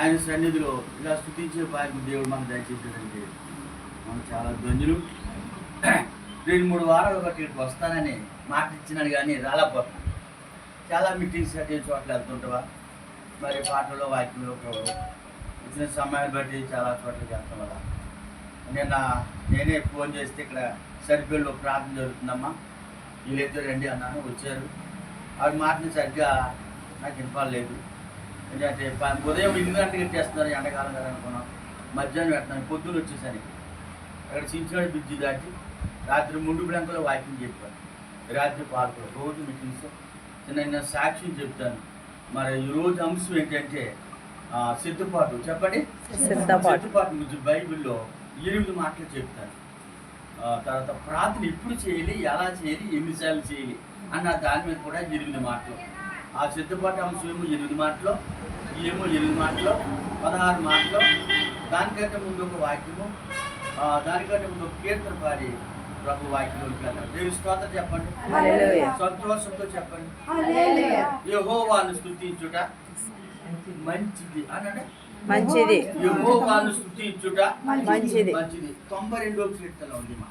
ఆయన సన్నిధిలో ఇలా స్తుతించే భాగ్యం దేవుడు మనకు దయచేసాడంటే మనం చాలా ధన్యులు. 2-3 వారాలు బట్టి ఇక్కడికి వస్తానని మాట ఇచ్చినాడు కానీ రాలేకపోతాను. చాలా మీటింగ్స్ అటే చోట్ల వెళ్తుంటావా, మరి పాటలో వాక్యంలో ఇచ్చిన సమయాన్ని బట్టి చాలా చోట్లకి వెళ్తాం కదా. నేనే ఫోన్ చేస్తే ఇక్కడ సరిపేళ్ళు ప్రార్థన జరుగుతుందమ్మా, వీళ్ళైతే రండి అన్నాను. వచ్చారు. ఆవిడ మాటని సరిగ్గా నాకు వినపడలేదు. ఎందుకంటే ఉదయం 8 గంటలకు పెట్టేస్తున్నారు, ఎండాకాలం కదా అనుకున్నాం. మధ్యాహ్నం పెడుతున్నాను, పొద్దున్న వచ్చేసరికి అక్కడ చించినాడు బ్రిడ్జి దాటి రాత్రి ముందు బ్లంకలో వాకింగ్ చెప్పాను. రాత్రి పార్కులో రోజు మీటింగ్స్ చిన్న సాక్ష్యం చెప్తాను. మరి ఈరోజు అంశం ఏంటంటే సిద్ధపాటు. చెప్పండి, సిద్ధపాటు గురించి బైబిల్లో 8 మాటలు చెప్తాను. తర్వాత ప్రార్థన ఎప్పుడు చేయాలి, ఎలా చేయాలి, ఎన్నిసార్లు చేయాలి అన్న దాని మీద కూడా 8 మాటలు. ఆ సిద్ధపాటు అంశం ఏమో 8 మాటలు, ఏమో 8 మాటలు, 16 మాటలు. దానికంటే ముందు ఒక వాక్యము, దానికంటే ముందు ఒక కీర్తన పాడి ప్రభు వాక్యంలోకి వెళ్తారు. దేవుని స్తోత్రం చెప్పండి, సంతోషంతో చెప్పండి. యెహోవాను స్తుతించుట మంచిది అనండి, మంచిది. యెహోవాను స్తుతించుట మంచిది. 92వ కీర్తన ఉంది మా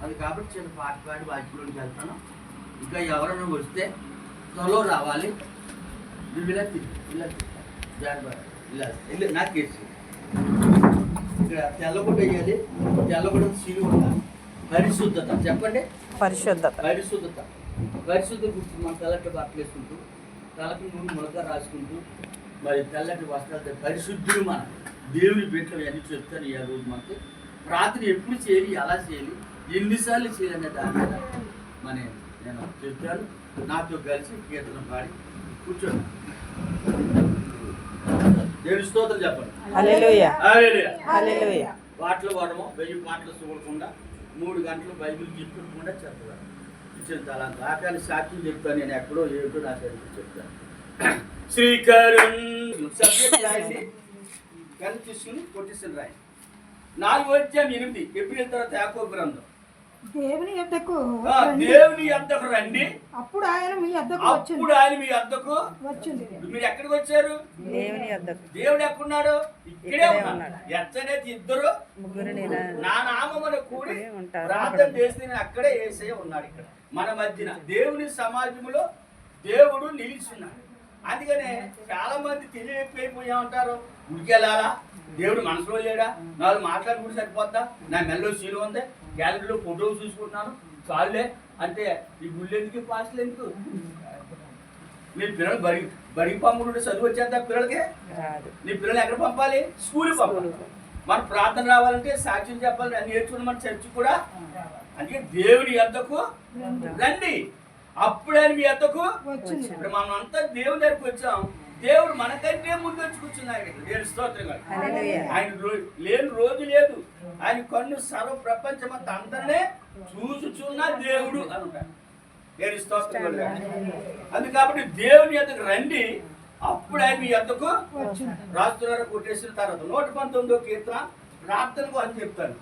అది. కాబట్టి చిన్న పాట పాడి వాక్యంలోకి వెళ్తాను. ఇంకా ఎవరైనా వస్తే త్వరలో రావాలి. నాకేసి ఇక్కడ తెల్లగుడ్డ వేయాలి. తెల్లగుడ్డ సీలు ఉండాలి. పరిశుద్ధత చెప్పండి, పరిశుద్ధత. పరిశుద్ధ గురించి మనం తెల్లటి బట్టలు వేసుకుంటూ, తలకి నూనె ములక రాసుకుంటూ, మరి తెల్లటి వస్త్రాలతో పరిశుద్ధులు మన దేవుని బిడ్డలు అన్ని చెప్తాను. ఈ రోజు మనకి ప్రార్థన ఎప్పుడు చేయాలి, ఎలా చేయాలి, ఎన్నిసార్లు చేయాలనే దాని మీద నేను చెప్తాను. నాతో కలిసి కీర్తన పాడి కూర్చోండి. దేవుని స్తోత్రం చెప్పండి. హల్లెలూయా, హల్లెలూయా. పాటలు పాడము, 1000 పాటలు చూడకుండా 3 గంటలు బైబిల్ చెప్పకుండా చెప్పాలి. ఇచ్చిన తలాంత ఆకాలి సాక్షి చెప్తాను. నేను ఎక్కడో ఏమిటో నా సరికి చెప్తాను. శ్రీకరుణ్ సబ్జెక్ట్ రాయండి, కలిసి తీసుకుని కొట్టేసిన రాయండి. 4:8 ఏప్రిల్ తర్వాత యాకోబు గ్రంథం. దేవుని యొద్దకు రండి, అప్పుడు ఆయన మీ యొద్దకు వచ్చింది. మీరు ఎక్కడికి వచ్చారు? దేవుని యొద్దకు. దేవుడు ఎక్కడున్నాడు? ఇక్కడే ఉన్నాడు. ఎచ్చనైతే 2 నా నామమున కూడి ప్రార్థన చేస్తే అక్కడే యేసయ్య ఉన్నాడు. ఇక్కడ మన మధ్యన దేవుని సమాజంలో దేవుడు నిలిచున్నాడు. అందుకనే చాలా మంది తెలియకపోయిపోయా ఉంటారు. ఉడికెళ్ళాలా, దేవుడు మనసులో లేడా, 4 మాట్లాడుకుంటే సరిపోద్దా, నా మెల్లో సీలు ఉంది, గ్యాలరీలో ఫోటోలు చూసుకుంటున్నాను చాలులే అంటే ఈ గుళ్ళు ఎందుకు, పాస్టులు ఎందుకు? మీ పిల్లలు బడికి పంపుకుంటే చదువు వచ్చేద్దా పిల్లలకి? నీ పిల్లలు ఎక్కడ పంపాలి? స్కూల్కి పంపాలి. మన ప్రార్థన రావాలంటే సాక్ష్యం చెప్పాలి, అన్ని నేర్చుకుని మన చర్చి కూడా. అందుకే దేవుని యొద్దకు రండి, అప్పుడే మీ యొద్దకు. ఇప్పుడు మనం అంతా దేవుని దగ్గరికి వచ్చాం. దేవుడు మనకంటే ముందు వచ్చి కూర్చున్నాడు. దేవుని స్తోత్రం. ఆయన లేని రోజు లేదు. ఆయన కన్ను సర్వ ప్రపంచం అంతా అందరినే చూసుచున్న దేవుడు అనుకుంటాడు. దేవుని స్తోత్రం. అందు కాబట్టి దేవుని యొద్దకు రండి, అప్పుడు ఆయన మీ యొద్దకు రాస్తున్నారు. కొట్టేసిన తర్వాత 119వ కీర్తన ప్రార్థనకు అని చెప్తాను.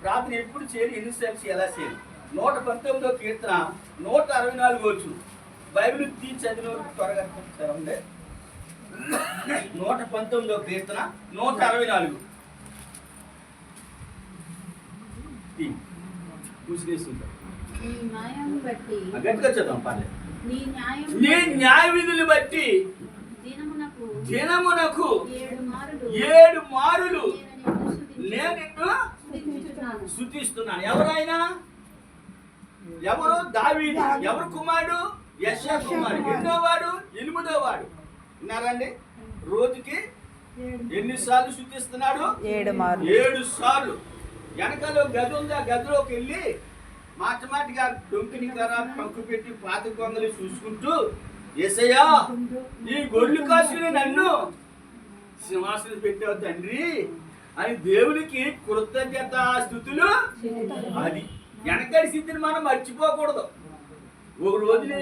ప్రార్థన ఎప్పుడు చేయాలి, ఎన్నిసార్లు ఎలా చేయాలి. 119వ కీర్తన 164 వచ్చు. బైబిల్ తీసి చదివిన త్వరగా ఉండే. 119వ కీర్తన 164 గట్టిగా చదువు పర్లేదు. నీ న్యాయ విధులు బట్టి దినమునకు 7 మారులు నేను నిన్ను స్తుతిస్తున్నాను. ఎవరైనా ఎవరు? దావీదు. ఎవరు కుమారుడు? యెషయా కుమారుడు. 8వ వాడు. విన్నారండి? రోజుకి ఎన్నిసార్లు స్తుతిస్తున్నాడు? 7 సార్లు. వెనకాల గది ఉంది, ఆ గదిలోకి వెళ్ళి మాటమాటిగా డొంకిని కర పంకు పెట్టి పాత కొంగలు చూసుకుంటూ, యేసయ్యా ఈ గొర్రెలు కాసుకుని నన్ను సింహాసనం పెట్టావు తండ్రి అని దేవునికి కృతజ్ఞత స్తుతులు. అది వెనకడి స్థితిని మనం మర్చిపోకూడదు. ఒక రోజుని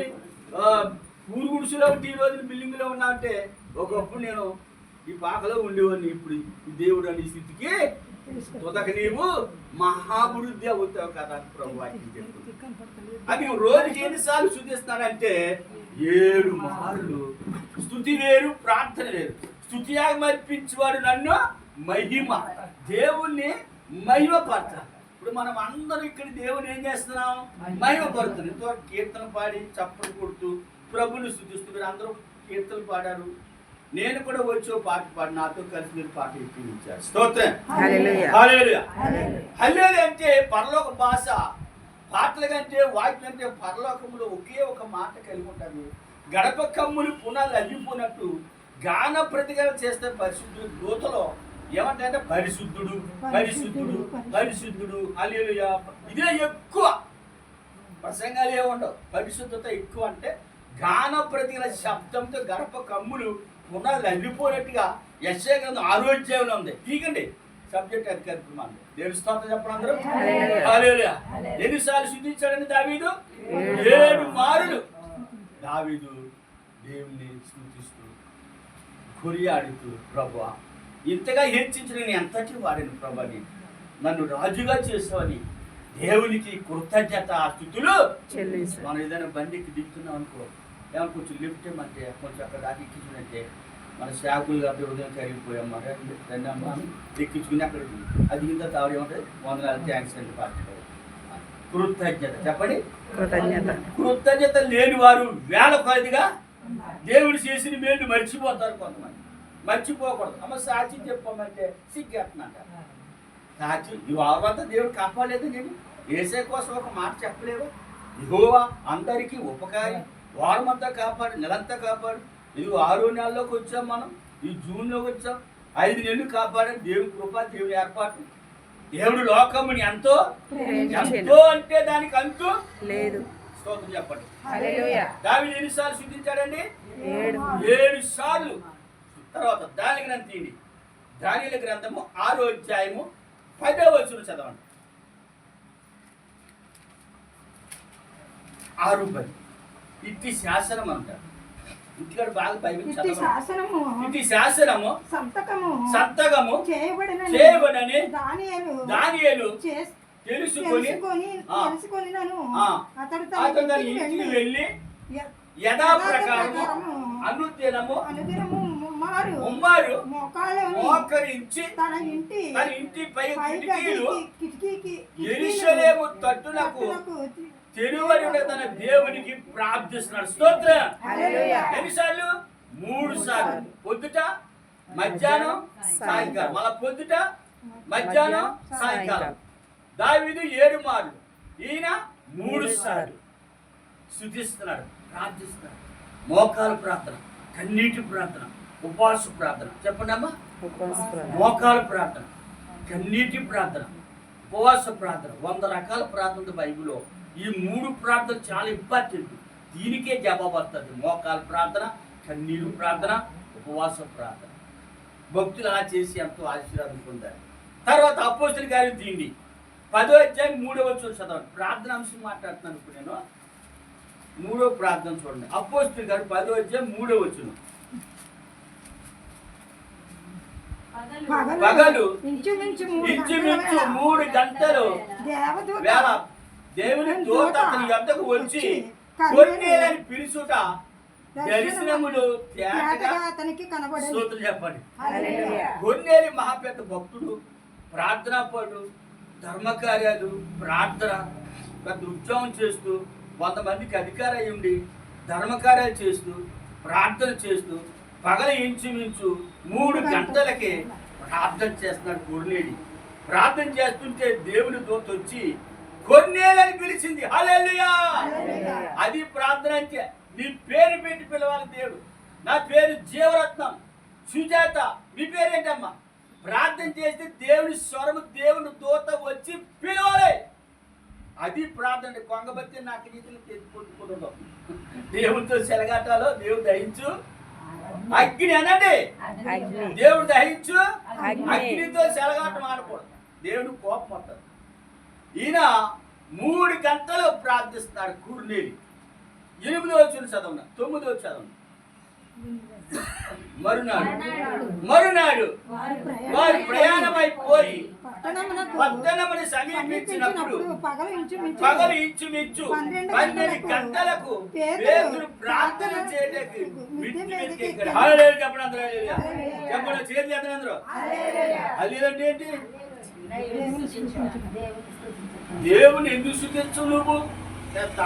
ఊరు గుడిసెలో ఉంటే, ఈ రోజున బిల్డింగ్లో ఉన్నా అంటే, ఒకప్పుడు నేను ఈ పాకలో ఉండేవాడిని. ఇప్పుడు ఈ దేవుడు అనే స్థితికి తొదక నీవు మహాభివృద్ధి అవుతావు కదా ప్రభు వాక్యం చెప్తుంది. అది రోజుకి ఎన్నిసార్లు స్తుతిస్తానంటే 7 మార్లు. స్తుతి వేరు, ప్రార్థన వేరు. స్తుతియాగం అర్పించేవాడు నన్ను మహిమ, దేవుణ్ణి మహిమపరచాలి. ఇప్పుడు మనం అందరం ఇక్కడ దేవుని ఏం చేస్తున్నాం? మహిమపడుతున్నాం. ఎంతో కీర్తన పాడి చప్పట్లు కొడుతూ ప్రభుని స్తుతిస్తూ మీరు అందరూ కీర్తనలు పాడారు. నేను కూడా వచ్చి ఓ పాట పాడి నాతో కలిసి మీరు పాట ఎక్కించారు. స్తోత్రం. హల్లెలూయా. హల్లెలూయా. హల్లెలూయా అంటే పరలోక భాష. పాటల కంటే వాక్యం కంటే పరలోకములో ఒకే ఒక మాట కలిగి ఉంటుంది. గడప కమ్ములు పునాలు అల్లిపోయినట్టు గాన ప్రతిగానం చేస్తే పరిశుద్ధుడు. దూతలో ఏమంటే పరిశుద్ధుడు పరిశుద్ధుడు పరిశుద్ధుడు హల్లెలూయా. ఇదే ఎక్కువ ప్రసంగాలు ఏముండవు. పరిశుద్ధత ఎక్కువ అంటే గాన ప్రతిగాన శబ్దంతో గడప కమ్ములు పునాలు అల్లిపోయినట్టుగా యెషయా గ్రంథం 6వ అధ్యాయంలో ఉంది. తీకండి సబ్జెక్ట్ అది కలుపుకున్నాను. దేవుని స్తోత్రం చెప్పండి అందరూ. హల్లెలూయా. ఎన్నిసార్లు స్తుతించాడని దావీదు? 7 మారులు. దావీదు దేవుని స్తుతిస్తూ కొనియాడుతూ, ప్రభువా ఇంతగా హెచ్చించిన నేను ఎంతటి వాడిని ప్రభని, నన్ను రాజుగా చేసావని దేవునికి కృతజ్ఞత స్తుతులు చెల్లించు. మనం ఏదైనా బండికి దిగుతున్నాం అనుకో, ఏమన్నా కొంచెం లిఫ్ట్ ఇమ్మంటే కొంచెం అక్కడ దాకా ఎక్కించుకుంటే మన శాఖలు కాబట్టి ఉదయం కరిగిపోయాం రెండమ్మా ఎక్కించుకుని అక్కడ అది కింద తావడం ఏమంటే 100 థ్యాంక్స్ అండి పార్టీ. కృతజ్ఞత చెప్పండి. కృతజ్ఞత లేని వారు వేల కొలదిగా దేవుడు చేసిన మేలు మర్చిపోతారు. కొంతమంది మర్చిపోకూడదు. అమ్మ సాక్షి చెప్పమంటే సిగ్గేస్తున్నట్ట. సాక్షి ఈ వారంతా దేవుడు కాపాడలేదు. నేను ఏసే కోసం ఒక మాట చెప్పలేవు. యెహోవా అందరికీ ఉపకారి, వారమంతా కాపాడు, నెలంతా కాపాడు. ఇది 6వ నెలలోకి వచ్చాం మనం, ఈ జూన్లోకి వచ్చాం. 5 నెలలు కాపాడాడు. దేవుని కృప, దేవుని ఏర్పాటు. దేవుడు లోకముని ఎంతో ఎంతో అంటే దానికి అంతు లేదు. స్తోత్రం చెప్పండి. దావీదు ఎన్నిసార్లు స్తుతించాడండి? 7 సార్లు. తర్వాత దాని గ్రంథం తీయండి. దానియేలు గ్రంథము 6వ అధ్యాయము 10వ వచనం చదవండి. 6:10. ఇట్టి శాసనం అంటారు. ఇంటికాడ బాగా బైబిల్ చదవండి. ఇట్టి శాసనము సంతకము చేయబడని దానియేలు తెలుసుకొని అతడు తన ఇంటికి వెళ్ళి యథాప్రకారము అనుదినము మోకరించి తన ఇంటి పై కిటికీకి యెరూషలేము తట్టునకు తెరువని తన దేవునికి ప్రార్థిస్తున్నాడు. స్తోత్రం. ఎన్నిసార్లు? 3 సార్లు. పొద్దుట, మధ్యాహ్నం, సాయంకాలం. మళ్ళా పొద్దుట, మధ్యాహ్నం, సాయంకాలం. దావీదు 7 మార్లు, ఈయన 3 సార్లు స్తుతిస్తున్నాడు, ప్రార్థిస్తున్నాడు. మోకాలు ప్రార్థన, కన్నీటి ప్రార్థన, ఉపవాస ప్రార్థన. చెప్పండి అమ్మా. మోకాలు ప్రార్థన, కన్నీటి ప్రార్థన, ఉపవాస ప్రార్థన. 100 రకాల ప్రార్థన బైబిల్లో. ఈ 3 ప్రార్థన చాలా ఇంపార్టెంట్. దీనికే జవాబు వస్తుంది. మోకాలు ప్రార్థన, కన్నీరు ప్రార్థన, ఉపవాస ప్రార్థన. భక్తులు అలా చేసి ఎంతో ఆశీర్వాదం పొందారు. తర్వాత అపోస్తలుల కార్యం తీయండి. 10వ అధ్యాయం 3వ వచనం చదవండి. ప్రార్థన అంశం మాట్లాడుతున్నాను ఇప్పుడు నేను. 3వ ప్రార్థన చూడండి. అపోస్తలుల కార్యం 10వ అధ్యాయం 3వ వచనం. పగలు ఇంచుమించు 3 గంటలు వేళ దేవుని దూత అతని యొద్దకు వచ్చి కొన్నేలని పిలుచుట దర్శనములు స్తోత్రం చెప్పండి. కొన్నేలి మహాపెద్ద భక్తుడు, ప్రార్థనా పడు, ధర్మకార్యాలు, ప్రార్థన, పెద్ద ఉద్యోగం చేస్తూ 100 మందికి అధికారం అయి ఉండి ధర్మకార్యాలు చేస్తూ ప్రార్థన చేస్తూ పగల ఇంచుమించు 3 గంటలకే ప్రార్థన చేస్తున్నాడు కొర్నేలి. ప్రార్థన చేస్తుంటే దేవుని దూత వచ్చి కొన్నేలని పిలిచింది. హల్లెలూయా. అది ప్రార్థన అంటే. నీ పేరు పెట్టి పిలవాలి దేవుడు. నా పేరు జీవరత్నం సుజాత. మీ పేరేంటమ్మా? ప్రార్థన చేస్తే దేవుని స్వరము, దేవుని దూత వచ్చి పిలవాలి. అది ప్రార్థన. కొంగబత్తి నాకు నీతులు తెచ్చుకుంటున్నాం. దేవుడితో సెలగాటాలో దేవుడు దహించు అగ్ని అనండి. దేవుడు దహించు అగ్నితో సెలగాటం ఆడకూడదు. దేవుడు కోపం వస్తుంది. ఈయన 3 గంటలు ప్రార్థిస్తున్నాడు కొర్నేలి. 8వ వచనం చదవండి, 9వ చదవండి. మరునాడు వారు ప్రయాణమైపోయి పట్టణమునకు పట్టణమును సమీపించినప్పుడు పగలు ఇంచుమించు 12 గంటలకు పేతురు ప్రార్థన చేయడానికి మిద్ది మీదకి ఎక్కాడు. హల్లెలూయా చెప్పండి అందరూ, హల్లెలూయా చెప్పండి, చేతులు ఎత్తండి అందరూ. హల్లెలూయా అంటే ఏంటి? దేవుని ఎందుకు స్తుతించు నువ్వు?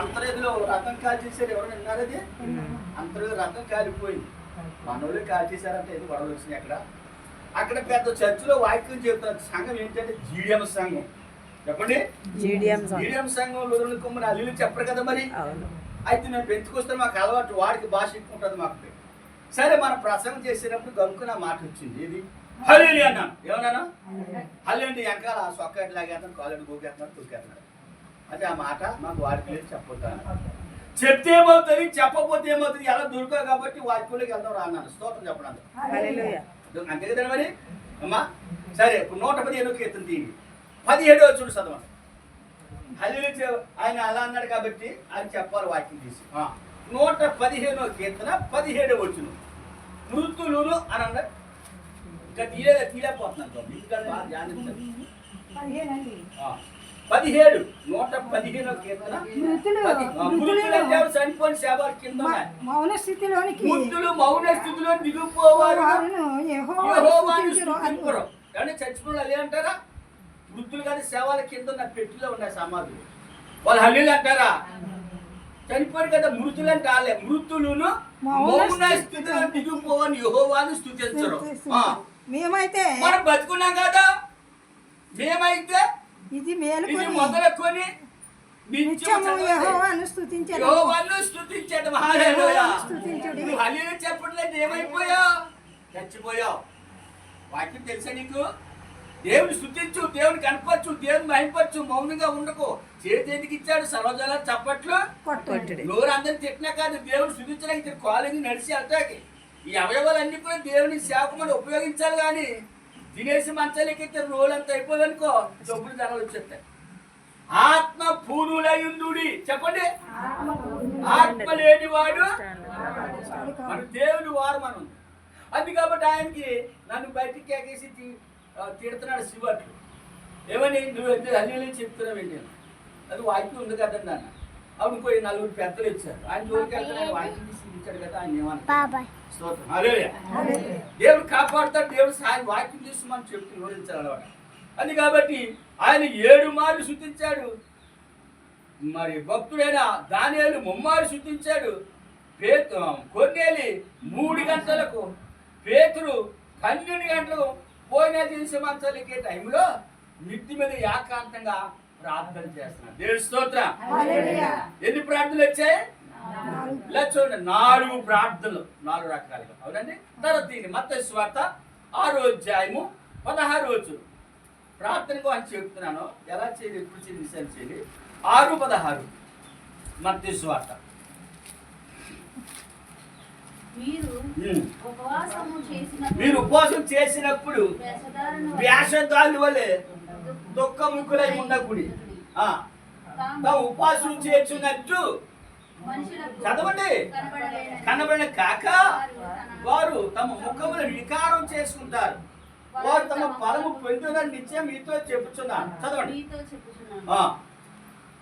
అంతరేదిలో రథం కాల్చేసారు, ఎవరు విన్నారు? అది అంతరేది రథం కాలిపోయింది, మనోళ్ళు కాల్చేశారంటే ఏదో గొడవలు వచ్చినాయి. అక్కడ పెద్ద చర్చిలో వాక్యం చెప్తున్నారు. సంఘం ఏంటంటే జీడిఎం సంఘం. చెప్పండి, జీడిఎం సంఘం రోజుల కొమ్మని అల్లు చెప్పరు కదా మరి. అయితే మేము పెంచుకొస్తే మాకు అలవాటు, వాడికి భాష ఎక్కువ ఉంటుంది మాకు. సరే మనం ప్రసంగం చేసేటప్పుడు గనుక నా మాట వచ్చింది, ఇది హల్లెలూయా అన్నాను. ఏమన్నాను? హల్లెలూయా వెనకాల ఆ సొక్కటి లాగేస్తాను, కాలేడు గోకేస్తున్నాడు, తొక్కేస్తున్నాడు. అంటే ఆ మాట మాకు వాడికి లేదు, చెప్పొద్దాను. చెప్తే ఏమవుతుంది, చెప్పకపోతే ఏమవుతుంది, ఎలా దొరకవు కాబట్టి వాక్యంలోకి వెళ్దాం రా అన్నాను. స్తోత్రం చెప్పండి. అంతే కదా మరి అమ్మా. సరే, ఇప్పుడు 115 కీర్తన తీయండి, 17 చూడు చదవండి. హల్లెలూయా ఆయన అలా అన్నాడు కాబట్టి ఆయన చెప్పాలి వాక్యం తీసి. 115 కీర్తన 17 వచ్చును. మృతులును అని అన్నాడు. ఇంకా తీయలేకపోతున్నాను, ఇంకా బాగా ధ్యానించండి. 17 115 కీర్తన. మృతులు చనిపోయిన సేవల కింద మౌన స్థితిలోనికి మౌన స్థితిలో దిగిపోవారు యెహోవాను స్తుతించురు. అంటే చచ్చిపోయిన అదే అంటారా? మృతులు కానీ సేవల కింద ఉన్న పెట్టిలో ఉన్నాయి సమాధులు, వాళ్ళు హల్లెలూయా అంటారా? చనిపోయారు కదా మృతులు అంటే వాళ్ళే. మృతులను మౌన స్థితిలో దిగిపోవని యెహోవాను స్తుతించురు. మేమైతే మనం బతుకున్నాం కదా, మేమైతే ఇది మేలుకొని మొదలుకొని యెహోవాను స్తుతించడం. హల్లెలూయా చెప్పట్లేదు, ఏమైపోయావు? చచ్చిపోయావు. వాక్యం తెలుసా నీకు? దేవుని స్తుతించు, దేవుని కనపరచు, దేవుని మహింపరచు, మౌనంగా ఉండకు. చేతి ఎందుకు ఇచ్చాడు? సర్వజల చప్పట్లు నోరు అందరిని తిట్టినా కాదు, దేవుని స్తుతించడానికి కాలేజీ నడిచి వెళ్తాకి. ఈ అవయవాలన్నీ కూడా దేవుని సేవకుమని ఉపయోగించాలి. కానీ తినేసి మంచాలకి రోజులంతా అయిపోదనుకో, డబ్బులు ధరలు వచ్చేస్తాయి. ఆత్మ పూర్ణులయుందుడి. చెప్పండి, ఆత్మ లేనివాడు మన దేవుని వారు మనం. అది కాబట్టి ఆయనకి నన్ను బయటికి కేకేసి తిడుతున్నాడు శివట్లు. ఏమని? నువ్వు హల్లెలూయా చెప్తున్నావు ఏంటి? అది వాక్యం ఉంది కదండి అన్న. అప్పుడు ఇంకో 4 పెద్దలు ఇచ్చారు. ఆయన జోలికి వెళ్తాను, వాక్యం తీసుకుంటాడు కదా, ఆయన ఏమన్నా దేవుడు కాపాడుతాడు. దేవుడు సాయం వాక్యం తీసి మనం చెప్తూ వివరించాలి అన్నమాట. అది కాబట్టి ఆయన 7 మార్లు స్తుతించాడు. మరి భక్తుడైన దానియేలు 3 మార్లు స్తుతించాడు. కొన్నేలి 3 గంటలకు, పేతురు 12 గంటలకు పోయిన దినసి మంచాలకే టైంలో మిద్ది మీద ఏకాంతంగా ప్రార్థన చేస్తున్నాడు. దేవుని స్తోత్రం. ఎన్ని ప్రార్థనలు వచ్చాయి? ఇలా చూడండి, 4 ప్రార్థనలు, 4 రకాలుగా. అవునండి. తర్వాత దీన్ని మత్తయి సువార్త 6వ అధ్యాయము 16 ప్రార్థనకు అని చెప్తున్నాను. ఎలా చేయాలి, ఎప్పుడు చేయాలి, విషయాలు చేయాలి. 6:16 మత్తయి సువార్త. మీరు ఉపవాసం చేసినప్పుడు వేషధారుల వలె దుఃఖముఖులై ఉండకూడి, ఉపవాసం చేస్తున్నట్టు చదవండి. కనబడిన కాక వారు తమ ముఖములు వికారం చేసుకుంటారు. వారు తమ ఫలము పొందునని నిత్యం మీతో చెప్పుచున్నారు. చదవండి,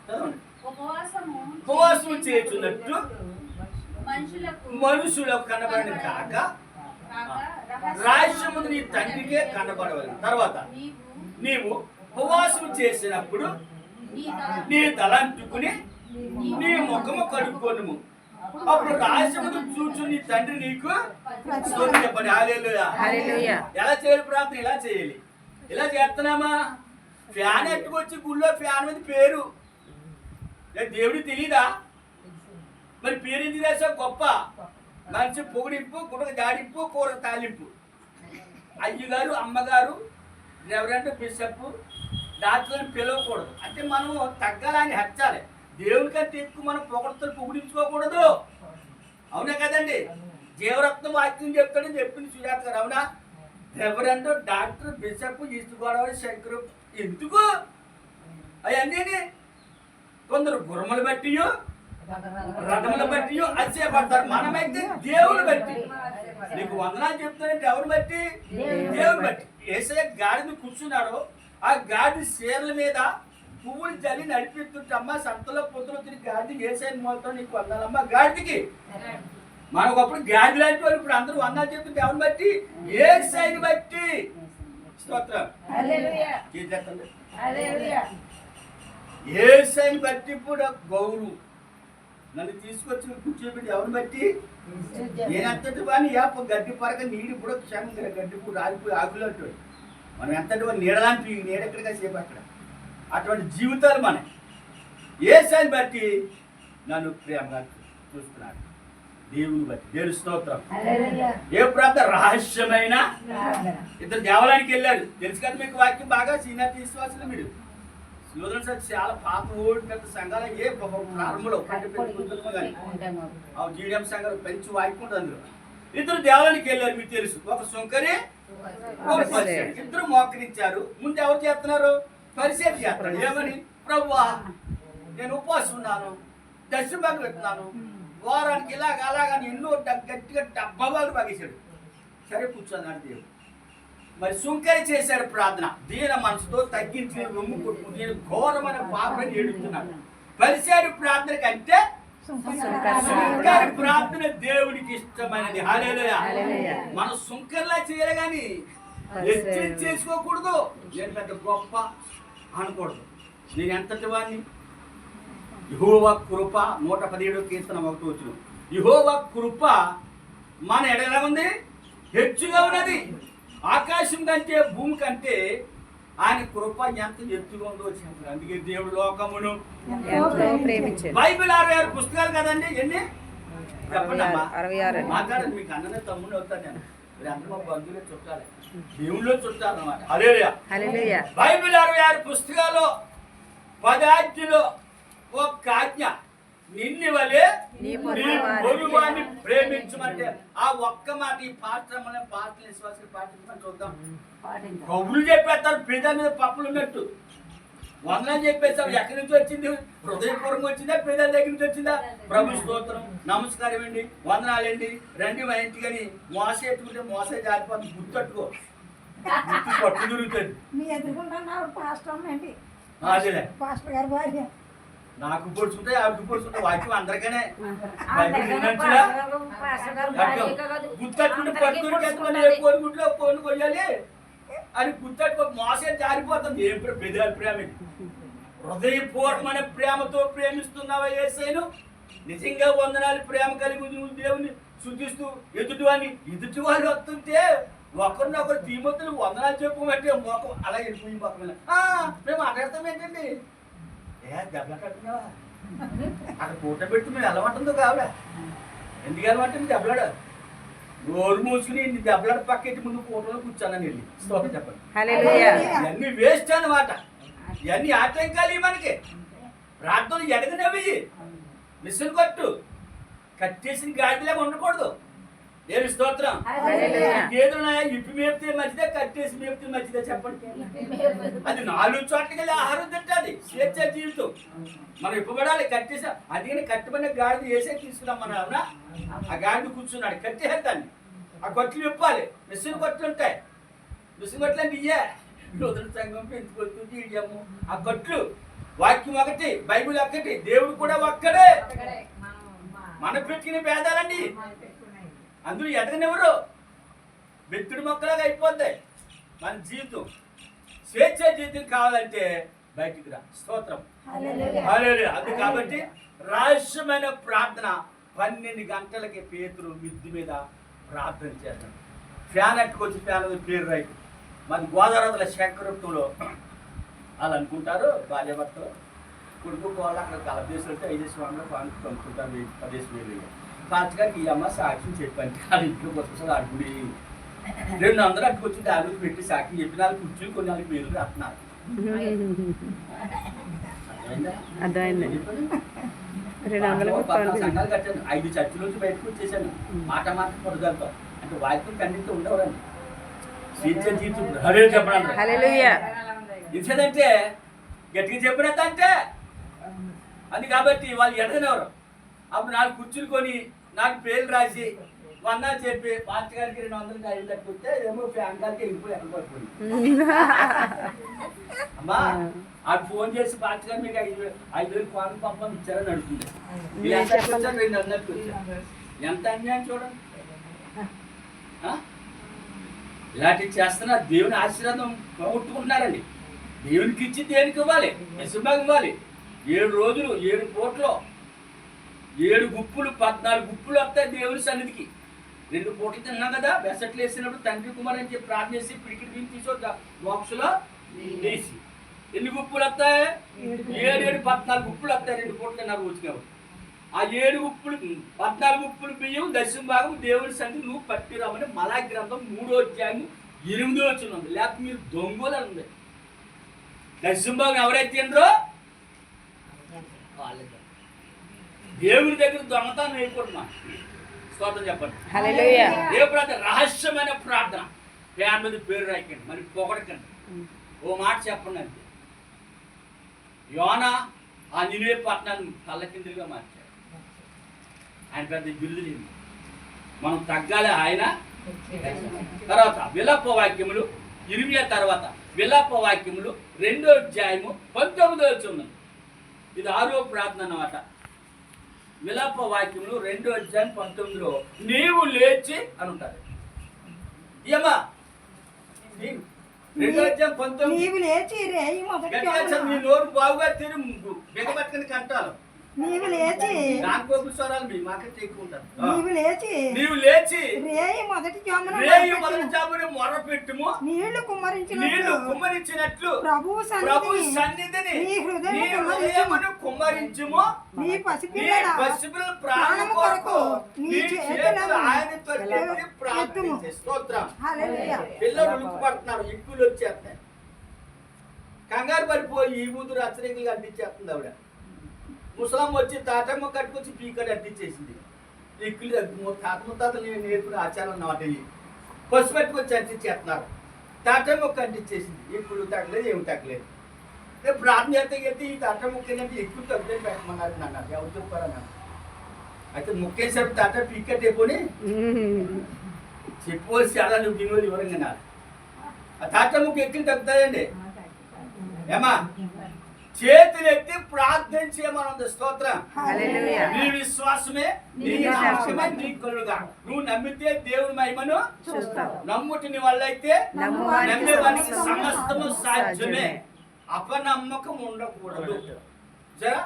చదవండి. ఉపవాసం చేస్తున్నట్టు మనుషులకు కనబడిన కాక రహస్యము నీ తండ్రికే కనబడవాలి. తర్వాత నీవు ఉపవాసం చేసినప్పుడు నీ తలంటుకుని నీ ముఖము కడుక్కొనుము. అప్పుడు రహస్యమును చూచు నీ తండ్రి నీకు చెప్పండి. హల్లెలూయా. ఎలా చేయాలి ప్రార్థన? ఇలా చేయాలి. ఇలా చేస్తున్నామా? ఫ్యాన్ ఎట్టుకొచ్చి గుళ్ళో ఫ్యాన్ మీద పేరు దేవుడికి తెలీదా? మరి పేరు ఎందుకు చేసావు? గొప్ప మంచి పొగిడింపు, గుడక జాడింపు, కూర తాలింపు. అయ్యగారు, అమ్మగారు, రెవరెంట్, బిషప్, డాక్టర్ని పిలవకూడదు. అంటే మనం తగ్గాలని హెచ్చాలి. దేవుని కంటే ఎక్కువ మనం పొగడతలు పొగిడించుకోకూడదు. అవునా కదండి? జీవరత్నం వాక్యం చెప్తాడని చెప్పింది సుజాత గారు. అవునా? Reverent, doctor, bishop, east Godavari, Shankar. ఎందుకు అవన్నీ? కొందరు గుర్మలు బట్టియో, రథమును బట్టి అతిశయపడతారు. మనమైతే దేవుని బట్టి. నీకు వందనాలు చెప్తానంటే ఎవరిని బట్టి? దేవుని బట్టి. యేసయ్య గాడిద కూర్చున్నాడు, ఆ గాడి చీరల మీద పువ్వులు జల్లి నడిపిస్తుంటే అమ్మ సంతలో పొద్దులు తిరిగి గాడి యేసయ్యని మోస్తాం, నీకు వందనాలమ్మ గాడికి. మనకప్పుడు గాడి లాంటి వాళ్ళు ఇప్పుడు అందరూ వందనాలు చెప్తుంటే ఎవరిని బట్టి? యేసయ్యని బట్టి. స్తోత్రం. యేసయ్యని బట్టి కూడా గౌరవం. నన్ను తీసుకొచ్చి కూర్చోబెట్టి ఎవరిని బట్టి? నేనంతటి వాడిని గడ్డి పరక నీడు ఇప్పుడు క్షేమం గడ్డి పూట ఆగిపోయి ఆకులు అంటాడు. మనం ఎంతటి వాడిని నీడలాంటి నీడెక్కడిగా సేపు అక్కడ. అటువంటి జీవితాలు మన యేసయ్యని బట్టి నన్ను ప్రేమగా చూస్తున్నాడు. దేవుని బట్టి. దేవుని స్తోత్రం. ఏ ప్రాంత రహస్యమైన ఇద్దరు దేవాలయానికి వెళ్ళారు. తెలుసు కదా మీకు వాక్యం బాగా. సీనియర్ విశ్వాసులు మీరు యోధన సార్ చాలా పాత ఓడి పెద్ద సంఘాలు ఏ ప్రారంభంలో జీడిఎం సంఘాలు పెంచి వాయికుంటుంది. అందులో ఇద్దరు దేవాలయానికి వెళ్ళారు. మీకు తెలుసు, ఒక సుంకరి ఒక పరిసెడు. ఇద్దరు మోకరించారు. ముందు ఎవరు చేస్తున్నారు? పరిసెడు చేస్తారు. ఏమని? ప్రభువా నేను ఉపవాసం ఉన్నాను, దర్శనం పెడుతున్నాను, వారానికి ఇలాగ అలాగని ఎన్నో గట్టిగా డబ్బాలు పగేశాడు. సరే కూర్చున్నాడు దేవుడు. మరి సుంకరి చేశాడు ప్రార్థన. దీన మనసుతో తగ్గించి రొమ్ము కొట్టుకుని నేను ఘోరమైన పాపని ఏడుస్తున్నాడు. పరిసెడు ప్రార్థన కంటే సుంకరి ప్రార్థన దేవుడికి ఇష్టమైనది. హల్లెలూయా. మనం సుంకర్లా చేయాలి కానీ చేసుకోకూడదు. నేను పెద్ద గొప్ప అనకూడదు. నేను ఎంతటి వాడిని? యెహోవా కృప 117 కీర్తన 1 యెహోవా కృప మన ఎడల ఉంది, హెచ్చుగా ఉన్నది. ఆకాశం కంటే భూమి కంటే ఆయన కృప ఎంత ఎత్తుగా ఉందో చెప్పారు. అందుకే దేవుడు లోకమును బైబిల్ 66 పుస్తకాలు కదండి. ఎన్ని చెప్పండి అమ్మా. మాట్లాడండి. మీకు అన్ననే తమ్ముడు అవుతాను నేను. మీరు అందరూ మా బంధువులే చుట్టాలి, దేవుళ్ళో చుట్టాలి అన్నమాట. హల్లెలూయా. బైబిల్ 66 పుస్తకాలు 10 ఆజ్ఞలో ఒక్క ఆజ్ఞ, నిన్ను వలే నీ పొరుగువాన్ని ప్రేమించమంటే ఆ ఒక్క మాట ఈ పాత్ర మన పాత్రలు విశ్వాసాలు పాటించమని చూద్దాం. కబుర్లు చెప్పేస్తారు పేద మీద పప్పులు ఉన్నట్టు. వందనం చెప్పేస్తారు. ఎక్కడి నుంచి వచ్చింది? హృదయపూర్వం వచ్చిందా? పేదల దగ్గర నుంచి వచ్చిందా? ప్రభు స్తోత్రం, నమస్కారం అండి, వందనాలండి, రండి మా ఇంటికి అని మోస ఎత్తుకుంటే మోసే జారిపోతుంది. గుర్తట్టుకో, గుర్తు పట్టు దొరుకుతుంది. అదేలే పాస్టర్ గారి భార్య నాకు పొడుచుకుంటే ఆవిడకి పొడుచుకుంటే వాక్యం అందరికనే గుర్తట్టుకుంటే పట్టుకుని కోడిగుడ్లో కోడి కొయ్యాలి అని గుర్తట్టుకో. మోసే జారిపోతుంది. ఏం పెదాలి ప్రేమ? హృదయపూర్వమైన ప్రేమతో ప్రేమిస్తున్నావా యేసయ్యను? నిజంగా వందనాలు ప్రేమ కలిగి నువ్వు దేవుని శుద్ధిస్తూ ఎదుటి వాళ్ళు వస్తుంటే ఒకరినొకరు తీమొత్తులు వందనాలు చెప్పుకోమంటే మొఖం అలా వెళ్ళిపోయి మొఖం మేము మాట్లాడతాం ఏంటండి? దెబ్బ కట్టుకున్నావా? అక్కడ పూట పెట్టి మేము ఎలా ఉంటుందో కావడా? ఎందుకు ఎలా ఉంటుంది దెబ్బలాడ? నోరు మూసుకుని దెబ్బలాడ పక్కెట్టి ముందు పూటలో కూర్చోనని వెళ్ళి స్తోత్రం చెప్పండి. ఇవన్నీ వేస్ట్ అన్నమాట. ఇవన్నీ ఆటంకాలు మనకి. ప్రార్థనలు ఎడగనవి మిషన్ కొట్టు కట్టేసిన గాడిలాగా ఉండకూడదు. ఏమి స్తోత్రం. గేదెలున్నాయా? ఇప్పి మేపితే మంచిదే, కట్టేసి మేపితే మంచిదే చెప్పండి. అది 4 చోట్లకి వెళ్ళి ఆహారం తింటుంది. స్వేచ్ఛ జీవితం. మనం ఇప్పబడాలి. కట్టేసి అది కట్టుబడిన గాడిద వేసే తీసుకున్నాం మనం. అవునా? ఆ గాడిద కూర్చున్నాడు, కట్టేస్తాన్ని. ఆ కొట్లు విప్పాలి. మిషన్ కొట్లు ఉంటాయి. మిషన్ కొట్లు అంటే ఇయ్యే నూతన సంఘం పెంచుకొస్తుంది ఇయ్యము. ఆ కొట్లు వాక్యం ఒకటి, బైబిల్ ఒకటి, దేవుడు కూడా ఒక్కడే. మన పెట్టిన భేదాలండి. అందులో ఎదగనివ్వరు. బెత్తుడి మొక్కలాగా అయిపోతాయి మన జీవితం. స్వేచ్ఛ జీవితం కావాలంటే బయటికి రా. స్తోత్రం. అది కాబట్టి రహస్యమైన ప్రార్థన 12 గంటలకి పేతురు మిద్ది మీద ప్రార్థన చేస్తాడు. ఫ్యాన్ అట్టుకొచ్చి ఫ్యాన్ పేరు రైతు. మన గోదావరిలో శంకరత్వంలో వాళ్ళు అనుకుంటారు భార్యాభర్తలు కొడుకు వాళ్ళు అక్కడ కలపేసి ఉంటే 5 స్వామిలో పంపుకుంటారు 10,000 పాచగారికి ఈ అమ్మ సాక్షి చెప్పంటే వాళ్ళ ఇంట్లో కోసం అడుగుడి 200 అట్టుకొచ్చి దాని పెట్టి సాక్షి చెప్పిన వాళ్ళు కూర్చుని కొన్ని వాళ్ళకి పేర్లు రాస్తున్నారు. సంఘాలు కట్టాను. 5 చర్చిల నుంచి బయటకు వచ్చేసాను. మాట పడుదలతో అంటే వాక్యం ఖండితో ఉండవరండి. ఇచ్చేదంటే గట్టిగా చెప్పినట్టు అంటే అది. కాబట్టి వాళ్ళు ఎడగనెవరు అప్పుడు 4 కుర్చీలు కొని 4 పేర్లు రాసి వన్నా చెప్పి పాస్టర్ గారికి 200 500 తట్టుకుంటే ఏమో ఫ్యాన్ గారికి వెళ్ళిపోయి వెళ్ళిపోయింది. అమ్మా ఆడు ఫోన్ చేసి పాస్టర్ గారు మీకు 5,000 ఫోన్ పంపని ఇచ్చారని అడుగుతుంది. ఎంత 200 ఎంత అన్యాయం చూడండి. ఇలాంటివి చేస్తున్నా దేవుని ఆశీర్వాదం పోగొట్టుకుంటున్నారండి. దేవునికి ఇచ్చి దేనికి ఇవ్వాలి? నిశ్చింతగా ఇవ్వాలి. 7 రోజులు 7 పూటలు 7 గుప్పులు 14 గుప్పులు వస్తాయి దేవుని సన్నిధికి. 2 పూటలు తిన్నాం కదా, బెసట్లు వేసినప్పుడు తండ్రి కుమార్ అని చెప్పి ప్రార్థన చేసి పిడికిడి బియ్యం తీసి బాక్సులో వేసి ఎన్ని గుప్పులు వస్తాయి? 7 14 గుప్పులు వస్తాయి. 2 పూటలు తిన్నారు రోజు కాబట్టి. ఆ 7 గుప్పులు 14 గుప్పులు బియ్యం దశమ భాగం దేవుని సన్నిధి నువ్వు పట్టిరామని మలాకి గ్రంథం 3వ అధ్యాయం 8వ వచనం ఉంది. లేకపోతే మీరు దొంగలు అని ఉంది. దశమ భాగం ఎవరైతే తినరో వాళ్ళకి దేవుని దగ్గర దొంగతనం వేయకూడదు. స్తోత్రం చెప్పండి. హల్లెలూయా. ఏ ప్రార్థన? రహస్యమైన ప్రార్థన. ఫ్యాన్ మీద పేరు రాయకండి, మరి పొగడకండి. ఓ మాట చెప్పండి అంతే. యోనా ఆ నినివే పట్టణాన్ని తల్లకిందులుగా మార్చాడు. ఆయన పెద్ద బిరుదు. మనం తగ్గాలి ఆయన. తర్వాత విలాప వాక్యములు 20 తర్వాత విలాప వాక్యములు 2వ అధ్యాయము 19వ వచనం. ఇది 6వ ప్రార్థన అన్నమాట. విలాప వాక్యములు 2వ అధ్యాయం 19లో నీవు లేచి అని ఉంటారు. ఏమా 2వ అధ్యాయం 19 నీవు లేచి రేయి మొదటి నీ నోరు బాగుగా తిరు బిగబట్టుకుని కంటాలు. నీవు లేచి దానికోపు స్వరాలు మీ మాకైతే ఎక్కువ ఉంటారు. నీవు లేచి రేయి మొదటి జామున మొర పెట్టుము, నీళ్లు కుమ్మరించినట్లు ప్రభు సన్నిధిని నీ హృదయమును కుమ్మరించుము. నీ పసిపిల్లల ప్రాణము కొరకు నీ చేతులు ఆయనతో ఎత్తి ప్రార్థించు. స్తోత్రం. పిల్లలు ఉలుకుపడుతున్నారు, ఎక్కులు వచ్చేస్తాయి. కంగారు పడిపోయి ఈ ముద్దు అచ్చరికలు అంటించేస్తుంది ఆవిడ. ముసలమ్మ వచ్చి తాటమ్మ కట్టుకొచ్చి పీకడి అంటించేసింది. ఎక్కులు తాత ముత్తాతలు నేర్పుని ఆచారం అన్నమాట. పసు పెట్టుకొచ్చి అంటించేస్తున్నారు. తాటమ్మ మొక్క అంటించేసింది. ఎక్కులు తగ్గలేదు, ఏమి తగ్గలేదు. ప్రార్థన చేస్తే ఈ తాట ముక్క ఏంటంటే ఎక్కువ తగ్గలేదు పెట్టమన్నారు అన్నారు. ఎవరు చెప్పారన్నారు. అయితే ముక్కేసరికి తాట పీకట్ అయిపోయి చెప్పవలసి అలా నువ్వు దీనివల్ల వివరంగా ఆ తాట ముక్క ఎక్కులు తగ్గుతాయండి. ఏమా చేతులు ఎత్తి ప్రార్థన చేయమన్నది. స్తోత్రం. నీ విశ్వాసమే నీ సాక్ష్యమే నీ కలుగా. నువ్వు నమ్మితే దేవుని మహిమను నమ్ముటిని వల్ల అయితే నమ్మేవానికి సమస్తము సాధ్యమే. అపనమ్మకం ఉండకూడదు. జరా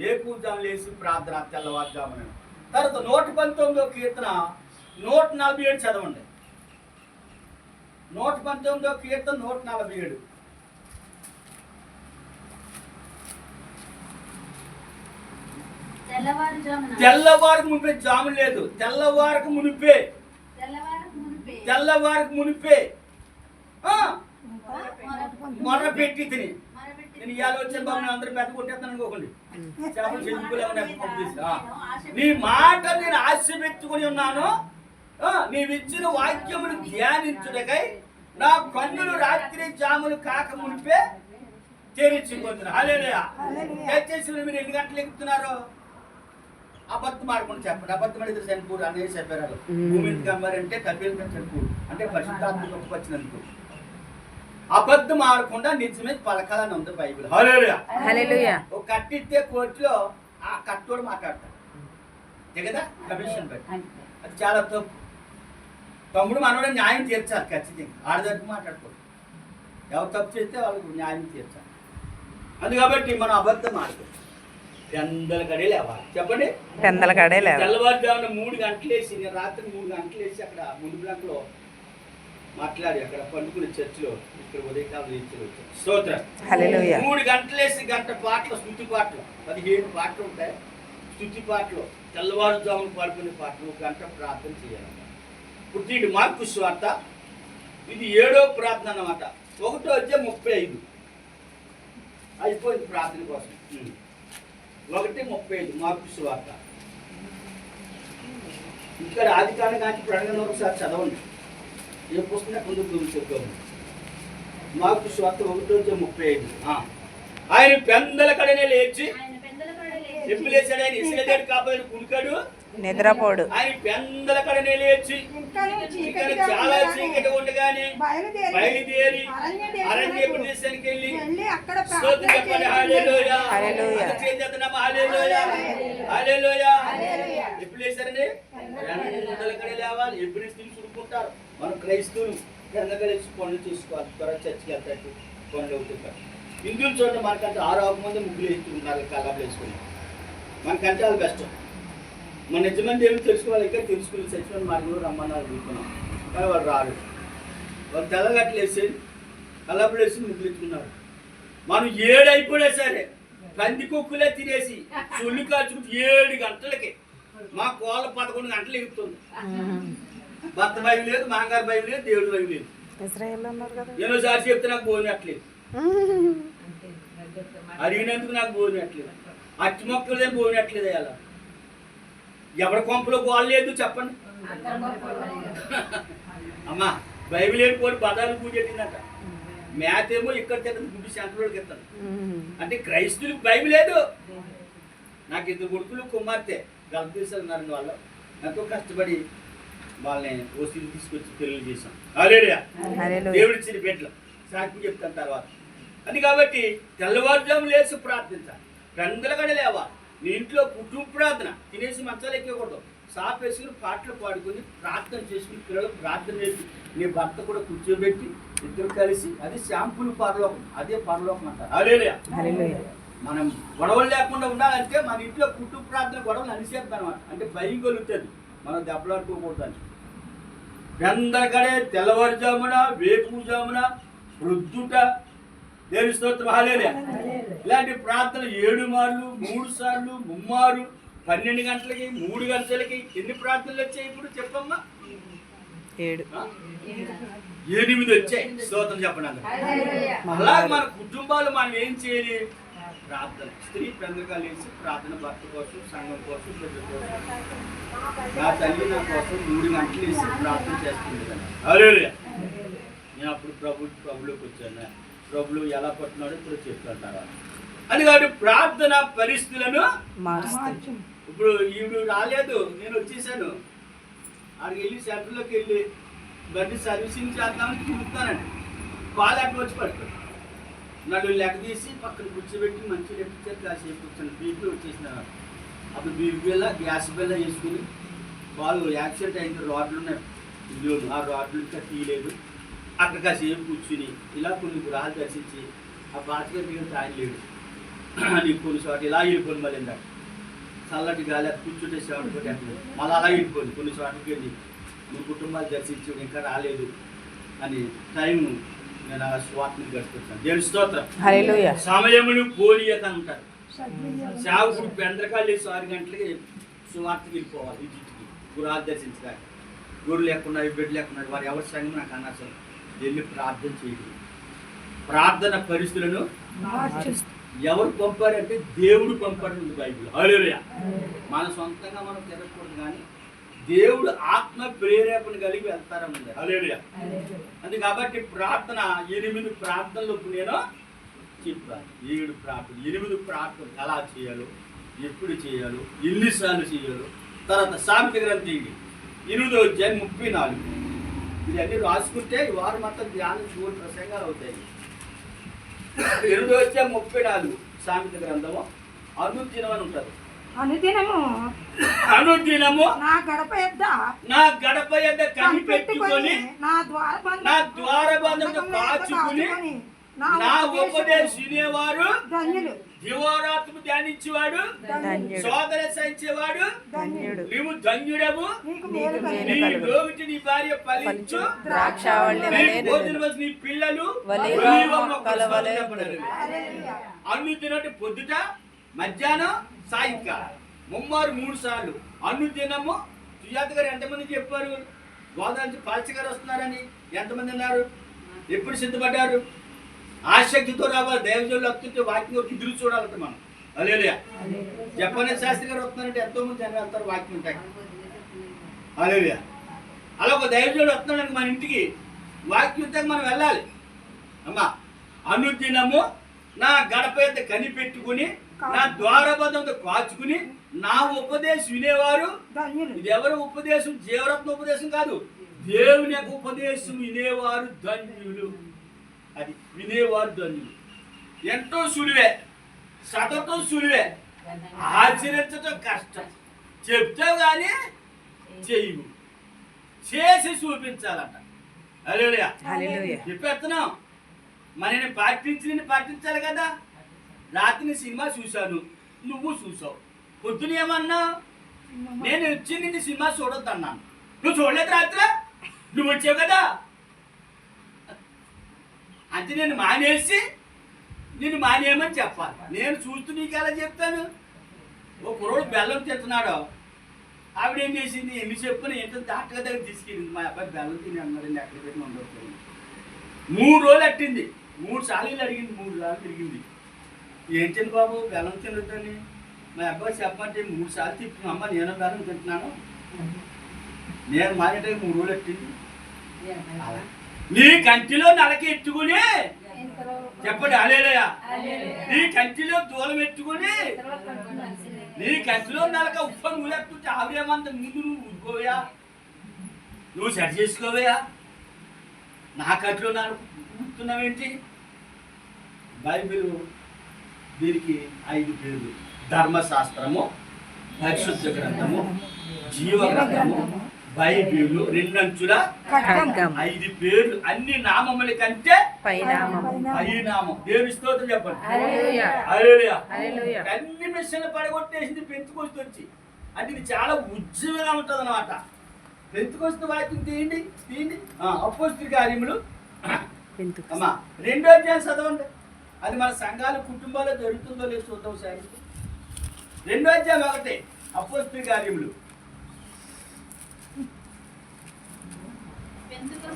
ఏ కూర్చొని లేచి ప్రార్థన తెల్లవారుజామున. తర్వాత 119వ కీర్తన 147 చదవండి. 119వ కీర్తన 147. తెల్లవారకు మునిపే జాము లేదు. తెల్లవారకు మునిపే మొర్ర పెట్టి తిని నేను ఇవాళ వచ్చిన బాబు అందరూ పెద్ద కొట్టేస్తాను అనుకోకండి. చేపలు నీ మాట నేను ఆశ పెట్టుకుని ఉన్నాను. నీవిచ్చిన వాక్యమును ధ్యానించుటకై నా కన్నులు రాత్రి జాములు కాక మునిపే తెరిచిపోతున్నా. హల్లెలూయా. దయచేసి మీరు ఎన్ని గంటలు ఎక్కుతున్నారు? అబద్ధం ఆడకుండా చెప్పండి. అబద్ధం ఆడితే చనిపోరు అనేది చెప్పారు. భూమి ఎందుకు అమ్మారంటే కపిల్ చనిపోరు అంటే పరిశుద్ధాత్మ గొప్ప వచ్చినందుకు. అబద్ధం ఆడకుండా నిజమే పలకాలని ఉంది బైబిల్. హల్లెలూయా. ఒక కట్టిస్తే కోర్టులో ఆ కట్టోడు మాట్లాడతాడు కదా, కమిషన్ బట్టి. అది చాలా తప్పు. తమ్ముడు మనోడ న్యాయం తీర్చాలి ఖచ్చితంగా. ఆడదానికి మాట్లాడుకోరు. ఎవరు తప్పు చేస్తే వాళ్ళకు న్యాయం తీర్చాలి. అది కాబట్టి మనం అబద్ధం ఆడుకోం. పెందల కడే లేవాలి. చెప్పండి. పెందల కడే లేవాలి. తెల్లవారుజామున 3 గంటలు వేసి నేను రాత్రి 3 గంటలు వేసి అక్కడ ముందు బ్లాక్లో మాట్లాడి అక్కడ పండుకునే చర్చిలో ఇక్కడ ఉదయకాలం చర్చిలో స్తోత్రం. హల్లెలూయా. 3 గంటలు వేసి గంట పాటలు, స్తుతి పాటలు 17 పాటలు ఉంటాయి. స్తుతి పాటలు తెల్లవారుజామున పాడుకునే పాటలు 1 గంట ప్రార్థన చేయాలి. పుట్టింటి మార్కు సువార్త ఇది 7వ ప్రార్థన అన్నమాట. 1వ అధ్యాయం 35 అయిపోయింది ప్రార్థన కోసం. 1:35 మార్కు సువార్త. ఇక్కడ ఆది కాండం కానీ ప్రకటన ఒకసారి చదవండి. ఏ పుస్తకం ముందు చెప్తాము. మార్కు సువార్త 1:35. ఆయన పెందల కడనే లేచి ఎప్పుడు లేచాడు ఆయన? ఇసులేడు కాబట్టి కుడికాడు నిద్రపోడు. ఆయన పెందల కడనే లేచి ఇక్కడ చాలా చీకటి ఉండగానే బయలుదేరి అరణ్య ప్రదేశానికి వెళ్ళి స్తోత్రం చెప్పండి. హల్లెలూయా, హల్లెలూయా. చేద్దాం. హల్లెలూయా, హల్లెలూయా. ఎప్పుడు లేచారండి? పెందల కడ లేవాలి. ఎప్పుడు చూసుకుంటారు మనం క్రైస్తవులు పెందల కలిసి పనులు చేసుకోవాలి. త్వరగా చర్చికి వెళ్తారు, పనులు అవుతుంటారు. హిందువులు చూడండి, మనకంటే 6 మంది ముగ్గులు వేసుకుంటున్నారు, కళ్ళాలు వేసుకుని. మనకంటే వాళ్ళు కష్టం. మన నిజమైన దేవుడు తెలుసుకోవాలి. ఇంకా తెలుసుకుని చచ్చిపోయిన మార్గంలో రమ్మన్నారు అనుకున్నాం, కానీ వాళ్ళు రాడు. వాళ్ళు తెల్లగట్లు వేసి కళ్ళాపులు వేసి ముగ్గులు ఎత్తుకున్నారు. మనం 7 అయిపోయినా సరే పంది కుక్కులే తినేసి చొల్లు కాల్చుకుంటూ 7 గంటలకి మా కోళ్ళ 11 గంటలు ఎగుతుంది. భర్త భయం లేదు, మాంగారు భయం లేదు, దేవుడు భయం లేదు. ఎన్నోసారి చెప్తే నాకు పోయినట్లేదు, అడిగినందుకు నాకు పోయినట్లేదు, అచ్చి మొక్కలదే పోయినట్లేదు. అలా ఎవరి కొంపలో గోల్ లేదు చెప్పండి అమ్మా. బైబిల్ ఏడుకోని పదాలు పూజ పెట్టిందట. మ్యాథ్ ఏమో ఇక్కడ తిన్నది, గుడ్డి సెంటర్లోకి ఎత్తాను. అంటే క్రైస్తువులకు బైబిల్ లేదు. నాకు 2 కొడుకులు కుమార్తె గల్పేస్తున్నారు. వాళ్ళు ఎంతో కష్టపడి వాళ్ళని ఓసీలు తీసుకొచ్చి పెళ్లి చేశాం. హల్లెలూయా, దేవుడి ఇచ్చిన బిడ్డలు సాక్షి చెప్తాను తర్వాత. అది కాబట్టి తెల్లవారుజాము లేచి ప్రార్థించాలి, పెందలగడ లేవాలి. నీ ఇంట్లో కుటుంబ ప్రార్థన, తినేసి మంచాలు ఎక్కకూడదు. సాఫ్ వేసుకుని పాటలు పాడుకొని ప్రార్థన చేసుకుని పిల్లలకు ప్రార్థన చేసి నీ భర్త కూడా కూర్చోబెట్టి ఇద్దరు కలిసి, అది శాంపుల్ పరలోకం, అదే పరలోకం అంటారు. హల్లెలూయా. మనం గొడవలు లేకుండా ఉండాలంటే మన ఇంట్లో కుటుంబ ప్రార్థన గొడవలు అనిసేద్దాం అన్నమాట. అంటే భయం కలుగుతుంది, మనం దెబ్బలాడుకోకూడదని. పెందలగడే తెల్లవారుజామున, వేకుజామున, ప్రొద్దుట దేవుని స్తోత్రం. హల్లెలూయా. ఇలాంటి ప్రార్థన 7 మార్లు, 3 సార్లు, 3 మారు, 12 గంటలకి, 3 గంటలకి. ఎన్ని ప్రార్థనలు వచ్చాయి ఇప్పుడు చెప్పమ్మా? 8 వచ్చాయి. స్తోత్రం చెప్పండి. అలాగే మన కుటుంబాలు మనం ఏం చేయాలి? ప్రార్థన. స్త్రీ పెందగా లేచి ప్రార్థన, భర్త కోసం, సంఘం కోసం, బిడ్డ కోసం. నా తల్లి నా కోసం 3 గంటలు వేసి ప్రార్థన చేస్తుంది కదా. హల్లెలూయా. నేను అప్పుడు ప్రభులోకి వచ్చాను. ప్రభులు ఎలా పట్టున్నాడో ఇప్పుడు చెప్తాను. అది కాబట్టి ప్రార్థన పరిస్థితులను మారుస్తుంది. ఇప్పుడు ఈవిడ రాలేదు, నేను వచ్చేసాను. అక్కడికి వెళ్ళి సెంటర్లోకి వెళ్ళి బండి సర్వీసింగ్ చేద్దామని చూస్తానండి. పాలు అట్లా వచ్చి పడుతుంది. నన్ను లెక్క తీసి పక్కన కూర్చోబెట్టి మంచి లెక్కించారు. కాసేపు కూర్చొని బీపీ వచ్చేసిన. అప్పుడు బీపీ బిల్ల, గ్యాస్ బిల్ల వేసుకుని వాళ్ళు యాక్సిడెంట్ అయింది. రాడ్లు ఉన్నాయి ఇందులో, ఆ రాడ్లు ఇంకా తీయలేదు. అక్కడ కాసేపు కూర్చుని ఇలా కొన్ని గృహాలు దర్శించి ఆ బాధ్యత దిగితే ఆయన లేడు. నీకు కొన్ని చోట ఇలా వెళ్ళిపోయింది. మళ్ళీ ఇందాక చల్లటి గాలి అది కూర్చుంటే సేవలు కొట్టి అట్లేదు. మళ్ళీ అలా వెళ్ళిపోయింది. కొన్ని చోటకి వెళ్ళి మీ కుటుంబాలు దర్శించి ఇంకా రాలేదు అని టైం నేను అలా స్వార్థని గడిపిస్తాను. దేవుని స్తోత్రం. సమయమును పోనీయక అంటారు. సేవకుడు పెందరకాలు వేసి 6 గంటలకి స్వార్థకి వెళ్ళిపోవాలి. ఇంటికి గృహాలు దర్శించడానికి. గొర్రెలు లేకున్నారు, బిడ్డలు లేకున్నారు, వారు ఎవరి సంగతి నాకు అన్నారు. వెళ్ళి ప్రార్థన చేయండి. ప్రార్థన పరిస్థితులను ఎవరు పంపారంటే దేవుడు పంపాడు ఉంది బైబిల్. హల్లెలూయా. మన సొంతంగా మనం తిరగకూడదు, కానీ దేవుడు ఆత్మ ప్రేరేపణ కలిగి వెళ్తారన్నది. హల్లెలూయా. అది కాబట్టి ప్రార్థన 8 ప్రార్థనలు నేను చెప్పాను. 7 ప్రార్థన, 8 ప్రార్థనలు ఎలా చేయాలో, ఎప్పుడు చేయాలో, ఎన్నిసార్లు చేయాలో. తర్వాత సామెత గ్రంథం 8వ అధ్యాయం 34. ఇవన్నీ రాసుకుంటే ఈ వారం మొత్తం ధ్యానం చూడు ప్రసంగాలు అవుతాయి. 8వ అధ్యాయం 34 సామెత గ్రంథము. అనుదినం అని ఉంటారు. అనుదినము నా గడప యొద్ద కనిపెట్టుకొని నా ద్వారబంధమును కాచుకుని నా ఉపదేశం వినేవారు దివారాత్మ ధ్యానించేవాడు, సోదర సహించేవాడు, నీవు ధన్యుడవు. నీ లోగిటి నీ భార్య ఫలించు, నీ పిల్లలు అనుదినట్టు పొద్దుట, మధ్యాహ్నం, సాయంకాలం 3 సార్లు అనుదినము. సుజాత గారు ఎంతమంది చెప్పారు? గోదావరి నుంచి పాల్చి గారు వస్తున్నారని ఎంతమంది అన్నారు? ఎప్పుడు సిద్ధపడ్డారు? ఆసక్తితో రావాలి. దైవజనులు వస్తుంటే వాక్యం వరకు ఎదురు చూడాలంటే మనం. హల్లెలూయా. జపానీస్ శాస్త్రి గారు వస్తున్నారంటే ఎంతో మంది జనం వెళ్తారు వాక్యం ఉంటాయి. హల్లెలూయా. అలా ఒక దైవజనుడు వస్తున్నాడు మన ఇంటికి, వాక్యం ఉంటే మనం వెళ్ళాలి. అమ్మా అనుదినము నా గడప యొద్ద కనిపెట్టుకుని నా ద్వారబంధంతో కాచుకుని నా ఉపదేశం వినేవారు ధన్యులు. ఇది ఎవరి ఉపదేశం? జీవరత్న ఉపదేశం కాదు, దేవుని యొక్క ఉపదేశం వినేవారు ధన్యులు. అది వినేవారు ధన్యులు. ఎంతో సులువే, సతతం సులువే, ఆచరించటం కష్టం. చెప్తావు కానీ చెయ్యవు, చేసి చూపించాలంట. హల్లెలూయా. హల్లెలూయా. చెప్పేస్తున్నాం, మరి నేను పాటించాలి కదా. రాత్రి సినిమా చూశాను, నువ్వు చూసావు. పొద్దున ఏమన్నా? నేను వచ్చి నిన్ను సినిమా చూడొద్దు అన్నాను, నువ్వు చూడలేదు. రాత్రి నువ్వు వచ్చావు కదా, అంటే నేను మానేసి నిన్ను మానేయమని చెప్పాలి. నేను చూస్తూ నీకు ఎలా చెప్తాను? ఓ కుర్రోడు బెల్లం తింటున్నాడు, ఆవిడ ఏం చేసింది? ఎన్ని చెప్పున ఏంటో డాక్టర్ దగ్గర తీసుకెళ్ళింది. మా అబ్బాయి బెల్లం తిని అన్నారండి, ఎక్కడ పెట్టి ఉండవచ్చు. 3 రోజులు అట్టింది, 3 సార్లు అడిగింది, 3 సార్లు తిరిగింది. ఏంటండి బాబు బెల్లం తినొద్దని మా అబ్బాయి చెప్పంటే 3 సార్లు తిప్పింది. అమ్మ నేను బెల్లం తింటున్నాను, నేను మానేట 3 రోజులు అట్టింది. నీ కంటిలో నలక ఎత్తుకుని చెప్పండి హల్లెలూయా. నీ కంటిలో దూలం ఎత్తుకుని నీ కంటిలో నలక ఉప్పని ఊరెత్తుంటే ఆవిడేమంత ముందు నువ్వు ఊరుకోవయా, నువ్వు సెట్ చేసుకోవయా. నా కంటిలో నలక ఊరుతున్నావేంటి? బైబిల్ దీనికి 5 పేర్లు: ధర్మశాస్త్రము, పరిశుద్ధ గ్రంథము, జీవ గ్రంథము, బైబిల్, 2 అంచుల ఖడ్గం. 5 పేర్లు. అన్ని నామముల కంటే పైనామము. పైనామం. దేవుని స్తోత్రం చెప్పండి. హల్లెలూయా. హల్లెలూయా. హల్లెలూయా. అన్ని మిషన్లు పడగొట్టేసింది పెంతుకొస్తూ వచ్చి. అంటే ఇది చాలా ఉజ్జీవంగా ఉంటుంది అన్నమాట. పెంతుకొస్తూ వాక్యం తీయండి. అపోస్తలుల కార్యములు అమ్మా 2వ అధ్యాయం చదవండి. అది మన సంఘాల కుటుంబాల్లో జరుగుతుందో లేదో చూద్దాం సార్. 2వ అధ్యాయం 1 అపోస్తలుల కార్యములు.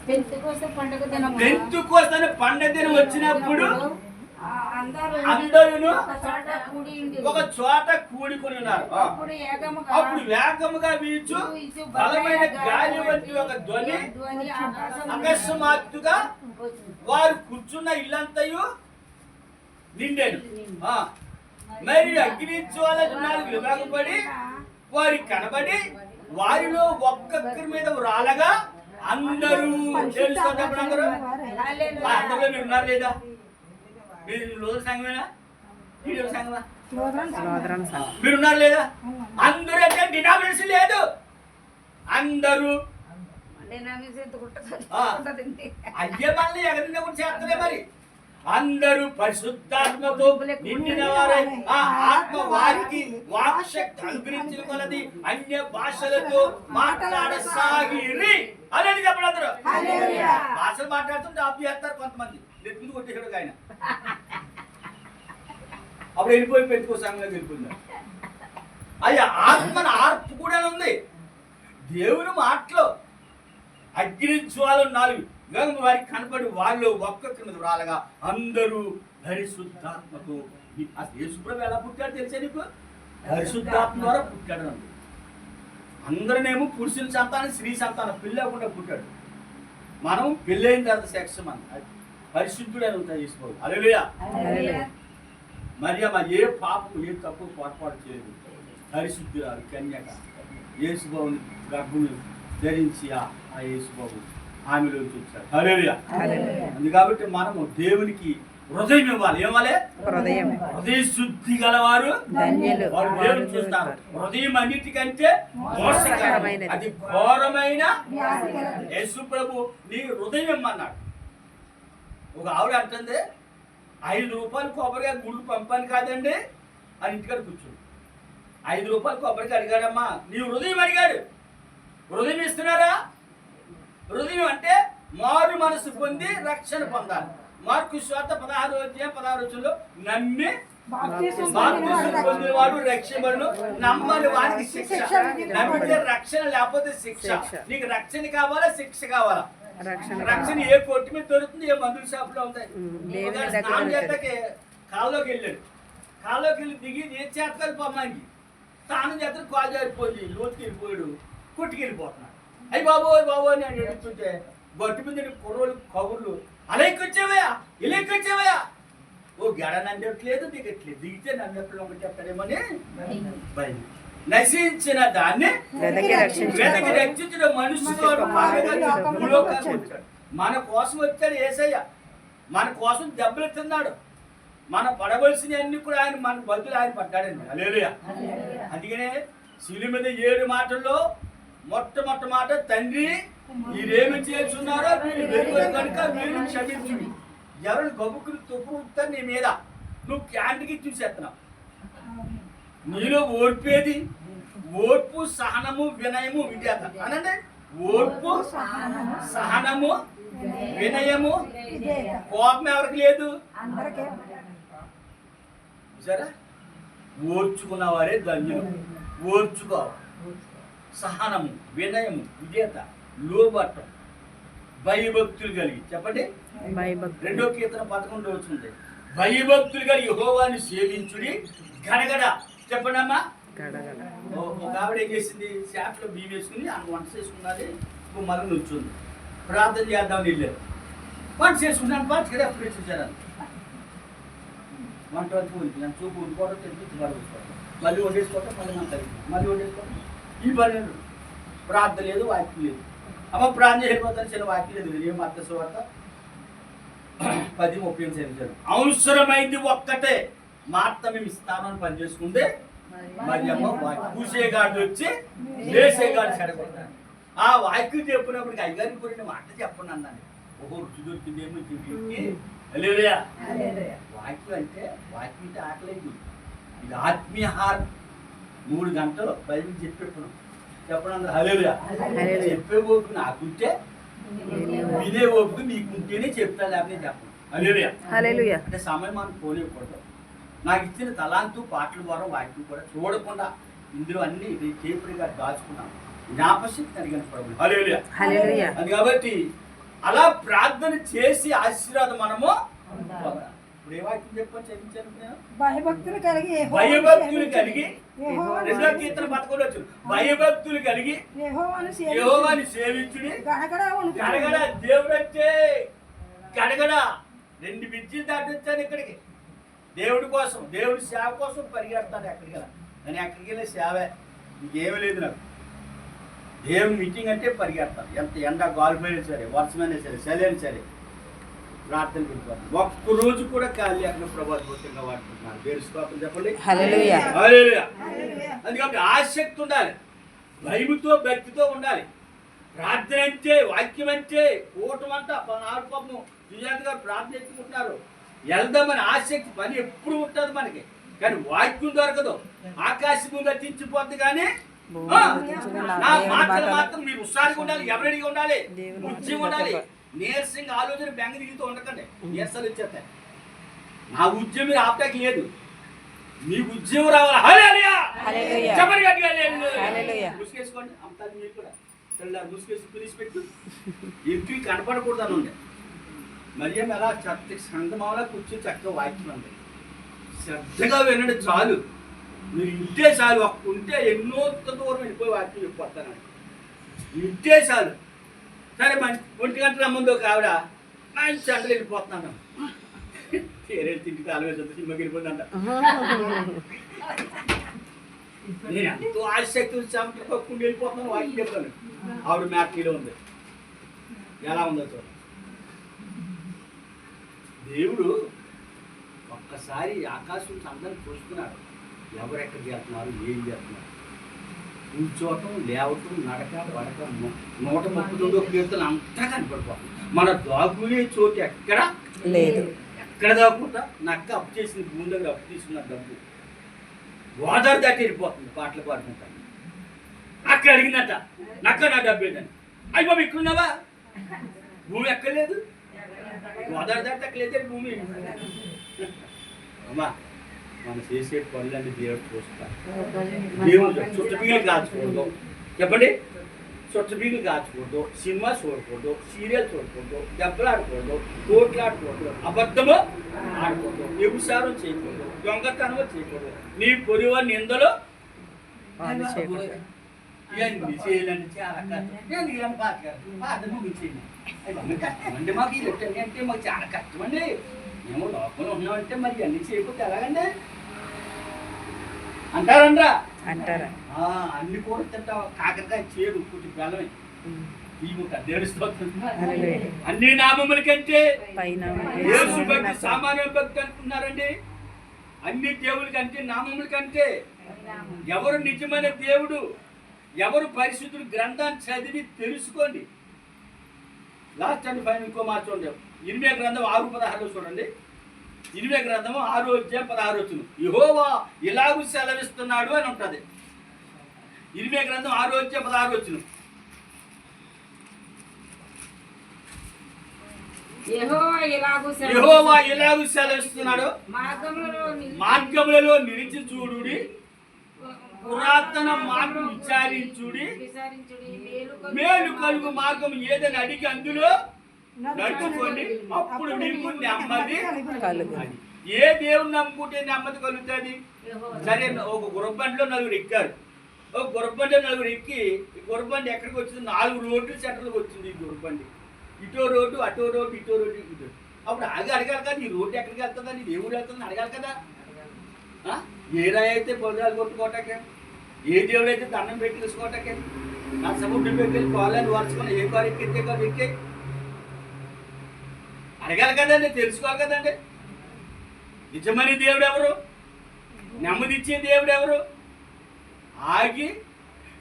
పెంతుకోస్తు పండగ దినం వచ్చినప్పుడు అందరూ ఒక చోట కూడుకొని ఉన్నారు. అప్పుడు వేగముగా వీచు బలమైన గాలి వంటి ఒక ధ్వని అకస్మాత్తుగా వారు కూర్చున్న ఇల్లంతయు నిండాను. మరి అగ్నిజ్వాలకు 4 విభాగపడి వారికి కనబడి వారిలో ఒక్కొక్కరి మీద రాలగా అందరూ తెలుసుకున్నప్పుడు అందరూ మీరు ఉన్నారు లేదా? మీరు లోదర సంఘమేనా? సంఘమా? మీరు ఉన్నారు లేదా? అందరూ అంటే డినామినేషన్ లేదు, అందరూ అయ్యే మళ్ళీ ఎగరిన కూడా చేస్తలే. మరి అందరూ పరిశుద్ధాత్మతో నిండిన వారై ఆ ఆత్మ వారికి వాక్శక్తి అనుగ్రహించిన కొలది అన్య భాషలతో మాట్లాడసాగిరి అని చెప్పండి. అందరూ భాషలు మాట్లాడుతుంటే ఆపు చేస్తారు కొంతమంది, నెత్తుకు కొట్టేసాడు ఆయన. అప్పుడు వెళ్ళిపోయి పెట్టుకో సంఘంలోకి వెళ్ళిపోయింది. అయ్యా ఆత్మన ఆర్పు కూడా ఉంది. దేవుని మాటలో అగ్నిజ్వాలు 4 వారికి కనపడి వాళ్ళు ఒక్కొక్కరి రాలగా అందరూ పరిశుద్ధాత్మకు. యేసుప్రభు ఎలా పుట్టాడు తెలుసా నీకు? పరిశుద్ధాత్మ ద్వారా పుట్టాడు. అందరూనేమో పురుషుల సంతానం, స్త్రీ సంతానం, పెళ్ళకుండా పుట్టాడు. మనం పెళ్ళైన తర్వాత సెక్స్ మన పరిశుద్ధుడు అని ఉంటాయి యేసుప్రభు. హల్లెలూయా. మరియమ్మ ఏ పాపం ఏ తప్పు పొరపాటు చేయదు, పరిశుద్ధురాలు కన్యక. యేసుబాబుని గర్భుని ధరించి ఆ యేసుబాబు ఆమెలోకి వచ్చాడు. హల్లెలూయా. అందు కాబట్టి మనము దేవునికి హృదయం ఇవ్వాలి. ఏమాలే? హృదయ శుద్ధి గలవారు వారు దేవుని చూస్తారు. హృదయం అన్నిటికంటే మోసకరమైనది, అది ఘోరమైన. యేసు ప్రభు నీ హృదయం ఇమ్మన్నాడు. ఒక ఆవిడ అంటుంది, 5 రూపాయలు కొబ్బరిగా గుళ్ళు పంపాను కాదండి అని ఇంటికాడ కూర్చోడు. 5 రూపాయలు కొబ్బరికి అడిగాడమ్మా, నీ హృదయం అడిగాడు. హృదయం ఇస్తున్నారా? హృదయం అంటే మారు మనసు పొంది రక్షణ పొందాలి. మార్కు సువార్త 16వ అధ్యాయం 16వ వచనంలో నమ్మి బాప్తిసం పొందినవాడు రక్షింపబడును, నమ్మని వాడికి శిక్ష. నమ్మితే రక్షణ, లేకపోతే శిక్ష. నీకు రక్షణ కావాలా, శిక్ష కావాలా? రక్షణ ఏ కొట్టు మీద దొరుకుతుంది, ఏ మందుల షాపులో ఉంటాయి. స్నానం చేస్తాకే కాల్లోకి వెళ్ళాడు. కాల్లోకి వెళ్ళి దిగి ఏం చేస్తాడు పొమ్మానికి స్నానం చేస్తాడు, కాలు జారిపోయింది, లోతుకి వెళ్ళిపోయాడు, కొట్టుకెళ్ళిపోతున్నాడు. అయ్యి బాబోయ్ బాబోయ్ అని నేను ఎడుతుంటే గొట్టు మీద కుర్రోళ్ళు కబుర్లు, అలా ఎక్కొచ్చావయా, ఇలా ఎక్కొచ్చావయా. ఓ గడ నందట్లేదు దిగట్లేదు, దిగితే నన్ను ఎప్పుడు ఒకటి చెప్తాడేమని భయం. నశించిన దాన్ని వెదకి రక్షించిన మనుషుడు భూలోకానికి వచ్చాడు. మన కోసం వచ్చాడు యేసయ్య, మన కోసం దెబ్బలు తిన్నాడు. మన పడవలసిన అన్ని కూడా ఆయన మన బదులు ఆయన పడ్డాడండి. హల్లెలూయా. అందుకనే శిలువ మీద 7 మాటల్లో మొట్టమొదటి మాట, తండ్రి మీరేమి చేస్తున్నారో మీరు వెలుగురు కనుక మీరు క్షమించుడి. ఎవరు గబుకులు తప్పు ఉంటారు నీ మీద, నువ్వు క్యాంటీకి చూసేస్తున్నావు. నీలో ఓర్పేది, ఓర్పు సహనము వినయము విధేయత అనండి. ఓర్పు సహనము వినయము, కోపం ఎవరికి లేదు. సరే, ఓర్చుకున్న వారే ధన్యులు. ఓర్చుకోవాలి. సహనము వినయము విధేయత లోబట్టం భయభక్తులు కలిగి. చెప్పండి, 2 కీర్తన 11 వచ్చింది. భయభక్తులు కలిగి యెహోవాను సేవించుడి గడగడ. చెప్పండి అమ్మా. ఒక ఆవిడ ఏం చేసింది, శాట్లో బియ్యం వేసుకుని ఆమె వంట చేసుకున్నది, మళ్ళీ నుంచుంది. ప్రార్థన చేద్దామని వెళ్ళారు. వంట చేసుకున్నాను పాటు అప్పుడు చూసాను. వంట వరకు ఉంటుంది, నన్ను చూపు ఉండిపోవడం తెలిసి చూసుకోవడం, మళ్ళీ వండేసుకోవటం, మళ్ళీ మనం తగ్గి మళ్ళీ వండేసుకోవడం. ఈ పని ప్రార్థన లేదు, వాక్యం లేదు. అమ్మ ప్రార్థన చేయకపోతాను, చిన్న వాక్యం లేదు. ఏం అర్థ వార్త 10:30 చదివాను. అవసరమైంది ఒక్కటే, మార్త మేము ఇస్తామని పని చేసుకుంటే మరి అమ్మ పూసేగాడు వచ్చి లేసేగాడు చెడగొడతాను. ఆ వాక్యం చెప్పినప్పటికి అయ్యగారి గురించి మాట చెప్పండి అన్నాను. ఓహో రుచి దొరికిందేమో చెప్పి. హల్లెలూయా. వాక్యం అంటే ఆకలేదు. ఇది ఆత్మీయహారం. 3 గంటలు బైబిల్ చెప్పేప్పుడు చెప్పండి అందరూ. హల్లెలూయా. చెప్పే ఓపిక నాకుంటే, వినే ఓపిక నీకుంటేనే చెప్తాను, లేకపోతే చెప్పను. హల్లెలూయా. అంటే సమయం మనం పోలేకూడదు. నాకు ఇచ్చిన తలాంతు పాటల ద్వారా వాక్యం కూడా చూడకుండా ఇందులో అన్ని చేపడిగా దాచుకున్నాను. జ్ఞాపశక్తి అడిగిన ప్రభు. హల్లెలూయా. అది కాబట్టి అలా ప్రార్థన చేసి ఆశీర్వాదం మనము. ఇప్పుడు ఏ వాక్యం చెప్పని చదివించాను. భయభక్తులు కలిగి 2వ కీర్తన 11 వచ్చు. భయభక్తులు కలిగి యెహోవాను సేవించుడి గడగడ. దేవుడు అంటే గడగడ 2 బిజ్జీలు దాటి వచ్చాను ఇక్కడికి. దేవుడి కోసం, దేవుడి సేవ కోసం పరిగెడతాను. ఎక్కడికి వెళ్ళా నేను, ఎక్కడికి వెళ్ళే సేవే, ఇంకేమీ లేదు నాకు. దేవుని మీటింగ్ అంటే పరిగెడతాను. ఎంత ఎండ గాలిపోయినా సరే, వర్షమైనా సరే, చలి అయినా సరే, ప్రార్థన పెట్టుకోవాలి. ఒక్కరోజు కూడా ఖాళీ అక్కడ ప్రభావితంగా వాడుకుంటున్నాను. దేవుడి స్తోత్రం చెప్పండి. హల్లెలూయా. అందుకని ఆసక్తి ఉండాలి, భయముతో భక్తితో ఉండాలి. ప్రార్థన అంటే, వాక్యం అంటే, కూటం అంతా 4 పాపం విజయాంత్ గారు ప్రార్థన ఎత్తుకుంటున్నారు. వెళ్దామని ఆసక్తి, పని ఎప్పుడు ఉంటుంది మనకి, కానీ వాక్యం దొరకదు. ఆకాశం గతించిపోద్ది, కానీ నా మాటలు మాత్రం మీరు ఉత్సాహంగా ఉండాలి, ఎవరెడిగా ఉండాలి, ఉద్యమం ఉండాలి. నీరసంగా ఆలోచన బెంగ దిగుతూ ఉండకండి, నీరసాలు వచ్చేస్తాయి. నా ఉద్యమం ఆపటానికి లేదు, మీకు ఉద్యమం రావాలి. ముసుకేసుకోండి అంతా, మీరు కూడా తెల్లారు ముసుకేసి పిలిచిపెట్టు. ఇంటికి కనపడకూడదు అని ఉండే. మరి అలా సంగమాలా కూర్చొని చక్కగా వాక్యం ఉంది, శ్రద్ధగా వినండి చాలు. మీరు ఇంటే చాలు. ఉంటే ఎన్నో దూరం వెళ్ళిపోయి వాక్యం చెప్పిపోతాను. ఇంటే చాలు. సరే మంచి 1 గంటల ముందు ఒక ఆవిడ మంచి అంటలు వెళ్ళిపోతున్నాను. వేరే తిండికి ఆలోచన సినిమాకి వెళ్ళిపోతుందంట. నేను ఎంతో ఆసక్తి చెమట పక్కకుండా వెళ్ళిపోతున్నాను, వాక్యం చెప్తాను. ఆవిడ మ్యాట్లీలో ఉంది. ఎలా ఉందో చూడండి. దేవుడు ఒక్కసారి ఆకాశం అందరిని చూసుకున్నాడు. ఎవరు ఎక్కడికి వెళ్తున్నారు, ఏం చేస్తున్నారు, కూర్చోవటం, లేవటం, నడక, పడక, 139వ కీర్తన అంతా కనపడిపోతుంది. మన దాక్కునే చోటు ఎక్కడ లేదు. ఎక్కడ దాక్కుంటా నక్క అప్పు చేసిన భూమి దగ్గర అప్పు తీసుకున్న డబ్బు గోదావరి దాటి వెళ్ళిపోతుంది. పాటలు పాడుకుంటాను. అక్కడ అడిగినట్ట నక్క నా డబ్బు ఏంటని. అయ్యి బాబు ఇక్కడున్నావా, భూమి ఎక్కలేదు, గోదావరి దాటి ఎక్కలేదు భూమి. అమ్మా మనం చేసే పనులన్నీ దేవుడు చూస్తాడు. దేవుడు చుట్టబీలు కాల్చకూడదు. చెప్పండి, చుట్టబీలు కాల్చకూడదు, సినిమా చూడకూడదు, సీరియల్ చూడకూడదు, దెబ్బలు ఆడకూడదు, కోట్లు ఆడకూడదు, అబద్ధము ఆడకూడదు, వ్యభిచారం చేయకూడదు, దొంగతనం చేయకూడదు, నీ పొరివ నిందలు ఇవన్నీ చేయాలంటే చాలా కష్టం. పాత ముగించేయండి. కష్టం అండి మాకు, ఈ అంటే మాకు చాలా కష్టం అండి. మేము లోపల ఉన్నామంటే మరి అన్ని చేయకపోతే ఎలాగండి అంటారండ్రా అంటారా? అన్ని కూర తింటావు, కాకరకాయ చేదు కొంచెం బెల్లమే అన్ని నామముల కంటే యేసు భక్తి సామాన్య భక్తి అనుకున్నారండి. అన్ని దేవుల కంటే నామముల కంటే ఎవరు నిజమైన దేవుడు, ఎవరు పరిశుద్ధుడు గ్రంథాన్ని చదివి తెలుసుకోండి. లాస్ట్ అండ్ ఫైనల్ ఇంకో మాట చూడండి. ఇర్మియా గ్రంథం 6:16 చూడండి. ఇర్మియా గ్రంథము 6:16 యెహోవా ఇలాగు సెలవిస్తున్నాడు అని ఉంటుంది. ఇర్మియా గ్రంథం 6:16 యెహోవా ఇలాగు సెలవిస్తున్నాడు, మార్గములలో నిలిచి చూడుడి, పురాతన మార్గం విచారించుడి, మేలు కలుగు మార్గం ఏదని అడిగి అందులో నడుచుకోండి, అప్పుడు మీకు నెమ్మది కలుగుతుంది. ఏ దేవుని నమ్ముకుంటే నెమ్మది కలుగుతుంది? సరే, ఒక గుర్రబండిలో నలుగురు ఎక్కారు. ఒక గుర్రబండిలో నలుగురు ఎక్కి ఈ గుర్రబండి ఎక్కడికి వచ్చింది? 4 రోడ్లు సెంటర్లకు వచ్చింది ఈ గుర్రబండి. ఇటో రోడ్డు, అటో రోడ్డు, ఇటో రోడ్డు, ఇటో. అప్పుడు అడగాలి కదా, ఈ రోడ్డు ఎక్కడికి వెళ్తుందని, ఏ ఊరు వెళ్తుందని అడగాలి కదా. ఏ రాయి అయితే పొలాలు కొట్టుకోవటాకే, ఏ దేవుడు అయితే దండం పెట్టి తీసుకోవటాకే, నా సముద్రం పెట్టి కోళ్ళని వరుచుకుని ఏ కారు ఎక్కితే కాదు ఎక్కే అడగాలి కదండి, తెలుసుకోవాలి కదండి. నిజమైన దేవుడు ఎవరు? నెమ్మదిచ్చే దేవుడు ఎవరు? ఆగి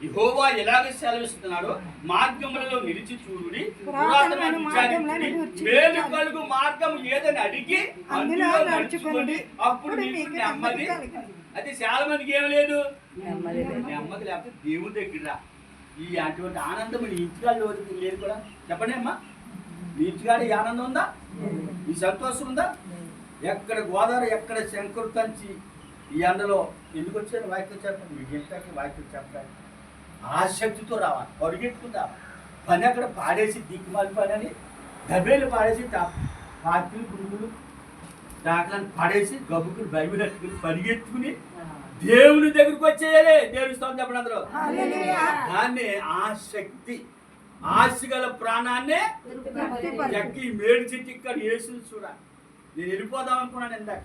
యెహోవా ఎలాగ సెలవిస్తున్నాడో మార్గములలో నిలిచి చూడుడి, పురాతన విచారించుడి, మేలు కలుగు మార్గం ఏదని అడిగి అందులో నడుచుకోండి, అప్పుడు మీకు నెమ్మది. అది చాలా మందికి ఏం లేదు, నెమ్మది లేకపోతే దేవుడి దగ్గర ఈ అటువంటి ఆనందం నీ ఇంటికాడ లేదు కూడా. చెప్పండి అమ్మా, మీ ఇంటికాడ ఈ ఆనందం ఉందా? ఈ సంతోషం ఉందా? ఎక్కడ గోదావరి, ఎక్కడ శంకరు తంచి ఈ ఎండలో ఎందుకు వచ్చాను వాక్యం చెప్పండి. మీకు ఇంటికి వాక్యం చెప్పాలి, ఆసక్తితో రావాలి, పరిగెట్టుకుందా. పని అక్కడ పాడేసి దిక్కుమాలి పని అని డబ్బేలు పాడేసి పార్టీలు గురుగులు దాఖలను పాడేసి గబ్బుకుని బైబిల్ ఎత్తుకుని పరిగెత్తుకుని దేవుని దగ్గరికి వచ్చేయాలి. దేవుని స్తోత్రం చెప్పండి అందరూ. దాన్ని ఆసక్తి, ఆశ గల ప్రాణాన్ని ఎక్కి మేడి చెట్టు ఇక్కడ వేసి చూడాలి. నేను వెళ్ళిపోదాం అనుకున్నాను. ఇందాక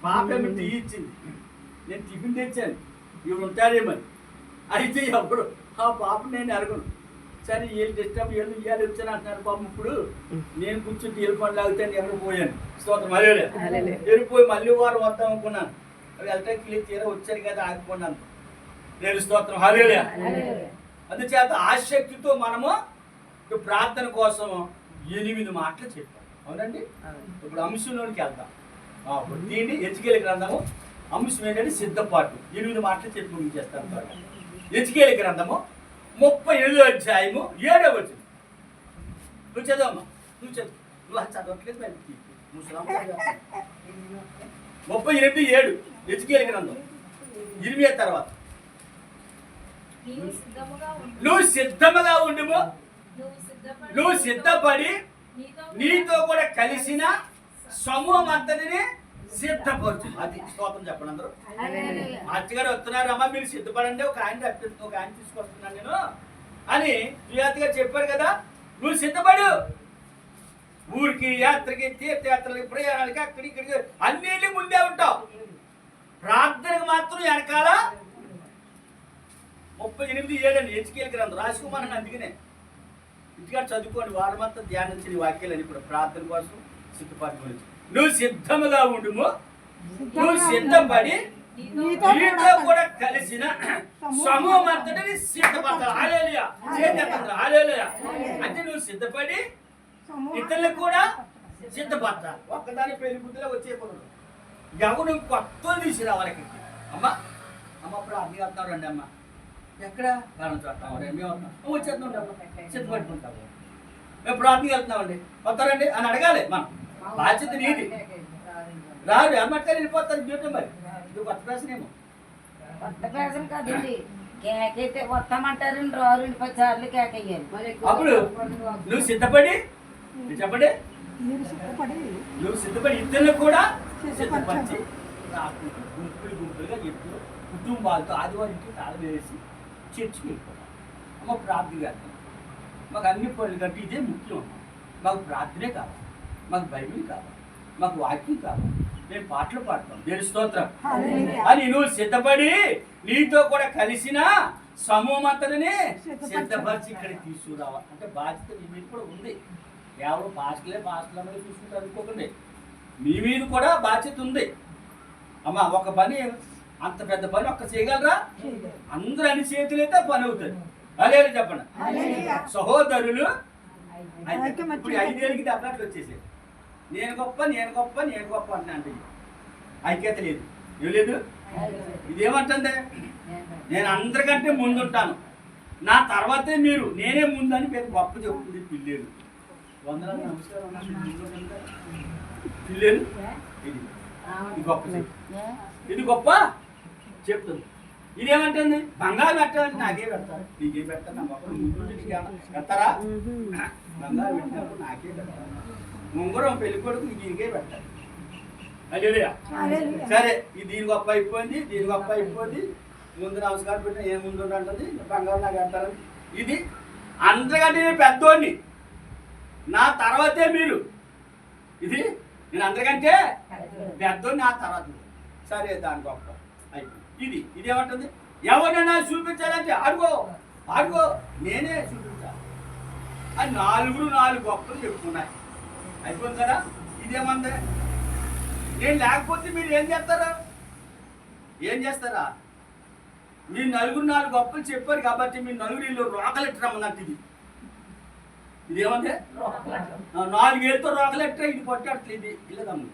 పాప ఏమి టీ ఇచ్చింది, నేను టిఫిన్ తెచ్చాను, ఇవి ఉంటారేమని. అయితే అప్పుడు ఆ పాప నేను అడగను, సరే వీళ్ళు డిస్టర్బ్ వీళ్ళు ఇవ్వాలి వచ్చాను అంటున్నారు పాపం. ఇప్పుడు నేను కూర్చుంటే వీళ్ళు పనులు ఆగుతాను, ఎక్కడ పోయాను. స్తోత్రం వెళ్ళిపోయి మళ్ళీ వారు వద్దాం అనుకున్నాను. అవి వెళ్తాకి తీర వచ్చారు కదా, ఆగిపోయినాను. నేను స్తోత్రం హల్లెలూయా. అందుచేత ఆసక్తితో మనము ప్రార్థన కోసం 8 మాటలు చెప్పాం. అవునండి, ఇప్పుడు అంశంలోనికి వెళ్తాం. దీన్ని హెచ్కేలు గ్రంథము అంశం ఏంటంటే సిద్ధపాటు. 8 మాటలు చెప్పి ముగించేస్తాను. హెచ్కేలు గ్రంథము 37వ అధ్యాయము 7వ వచనం. నువ్వు చదవమ్మా, నువ్వు చదువు. నువ్వు అది చదవట్లేదు. 37:7 హెచ్కేలు గ్రంథం. ఇర్మియా తర్వాత నువ్వు సిద్ధముగా ఉండుము, నువ్వు సిద్ధపడి నీతో కూడా కలిసిన సమూహం అంతటిని సిద్ధపరచు. అది స్తోత్రం చెప్పండి అందరూ. అచ్చగారు వస్తున్నారు, అమ్మా మీరు సిద్ధపడండి, ఒక ఆయన తీసుకొస్తున్నాను నేను అని సుయాతిగా చెప్పారు కదా. నువ్వు సిద్ధపడు. ఊరికి, యాత్రకి, తీర్థయాత్రలకి, ప్రయాణాలకి, అక్కడికి ఇక్కడికి అన్నింటి ముందే ఉంటావు. ప్రార్థనకు మాత్రం వెనకాల 38:7 అండి హెచ్కేలు గ్రంథం. రాసుకోమని అందుకనే ఇంటికాడ చదువుకోండి, వారమంతా ధ్యానించిన వాక్యాలని. ఇప్పుడు ప్రార్థన కోసం సిద్ధపాటు గురించి నువ్వు సిద్ధముగా ఉండుము, నువ్వు సిద్ధపడి నీతో కూడా కలిసిన సమూహం అంతటిని సిద్ధపడతావు. హల్లెలూయా, హల్లెలూయా. అంటే నువ్వు సిద్ధపడి ఇతరులకు కూడా సిద్ధపడతావు. ఒక్కదాని పెళ్లి బుద్ధిలో వచ్చేయకూడదు. ఎవరు కొత్త తీసుకురావాలి ఇక్కడికి. అమ్మా అప్పుడు అన్ని వస్తావు రండి అమ్మ, ఎక్కడ ప్రాణం చూస్తాం మేము వస్తాం, వచ్చేద్దాం అమ్మ, సిద్ధపడుకుంటాము. మేము ప్రార్థనకి వెళ్తున్నామండి, వస్తారండి అని అడగాలి. మనం బాధ్యత నీది. రాదు అమ్మట్గానే వెళ్ళిపోతారు డ్యూటీ. మరి నువ్వు కొత్త ప్రశ్న ఏమో కొత్త ప్రశ్న కదండి. కేకైతే వస్తామంటారు, 2-10 సార్లు కేకయ్యాలి. అప్పుడు నువ్వు సిద్ధపడి చెప్పండి, నువ్వు సిద్ధపడి ఇద్దరు కూడా సిద్ధపరిచి గుంపులుగా ఎప్పుడు కుటుంబాలతో ఆదివారం ఇంటికి తాళం వేసి చర్చికి వెళ్ళిపోతాం. అమ్మ ప్రార్థన చేస్తాం. మాకు అన్ని పనులు కంటే ఇదే ముఖ్యం. మాకు ప్రార్థనే కావాలి, మాకు బైబిల్ కావాలి, మాకు వాక్యం కావాలి, మేము పాటలు పాడతాం, దేవుని స్తోత్రం హల్లెలూయా. అని నువ్వు సిద్ధపడి నీతో కూడా కలిసిన సమూహమంతని సిద్ధపరిచి ఇక్కడ తీసుకురావాలి. అంటే బాధ్యత మీ మీద కూడా ఉంది. ఎవరు పాస్టర్లే పాస్టర్లే చూసుకుంటారు అనుకోకండి, మీ మీద కూడా బాధ్యత ఉంది. అమ్మ ఒక పని, అంత పెద్ద పని ఒక్క చేయగలరా? అందరూ అన్ని చేతులైతే పని అవుతుంది. అదే చెప్పండి. హల్లెలూయా. సహోదరులు ఐక్యమత్యం. ఇప్పుడు 5 ఏళ్ళకి దెబ్బలాట్లు వచ్చేసాయి. నేను గొప్ప నేను గొప్ప నేను గొప్ప అంటే అంటే ఐక్యత లేదు, ఏం లేదు. ఇదేమంటుంది? నేను అందరికంటే ముందుంటాను, నా తర్వాతే మీరు, నేనే ముందని మీరు గొప్ప చెప్తుంది పిల్లేరు. వందనాలు నమస్కారం పిల్లేరు. ఇది ఇది గొప్ప ఇది గొప్ప చెప్తుంది. ఇదేమంటుంది? బంగారు పెట్టాలంటే నాకే పెడతారు, నీకేం పెడతారు? నా మొక్కలు ముందు పెడతారా? బంగారు పెట్టినప్పుడు నాకే పెడతారు. ముంగరం పెళ్లి కొడుకు దీనికే పెట్టాలి. హల్లెలూయా. సరే, ఇది దీని గొప్ప అయిపోయింది, దీని గొప్ప అయిపోయింది. ముందు నమస్కారం పెట్టిన ఏ ముందు ఉంటుంది, బంగారు నాకు పెడతారు. ఇది అందరికంటే నేను పెద్దోడిని, నా తర్వాతే మీరు. ఇది నేను అందరికంటే పెద్దోడిని, నా తర్వాత. సరే, దాని గొప్ప అయిపోయింది. ఇదేమంటుంది? ఎవరైనా చూపించాలంటే అడుగో అడుగో, నేనే చూపించాలి అని 4 గొప్పలు చెప్పుకున్నాయి. అయిపోయింది కదా. ఇదేమంది? నేను లేకపోతే మీరు ఏం చేస్తారా? ఏం చేస్తారా? మీరు 4 గొప్పలు చెప్పారు కాబట్టి మీరు 4 రోకలెట్టరమ్మన్నట్టు. ఇదేమంది? 4 ఏళ్ళతో రోకలెట్టరా, ఇది పట్టాడుతుంది. ఇది ఇల్లదమ్మ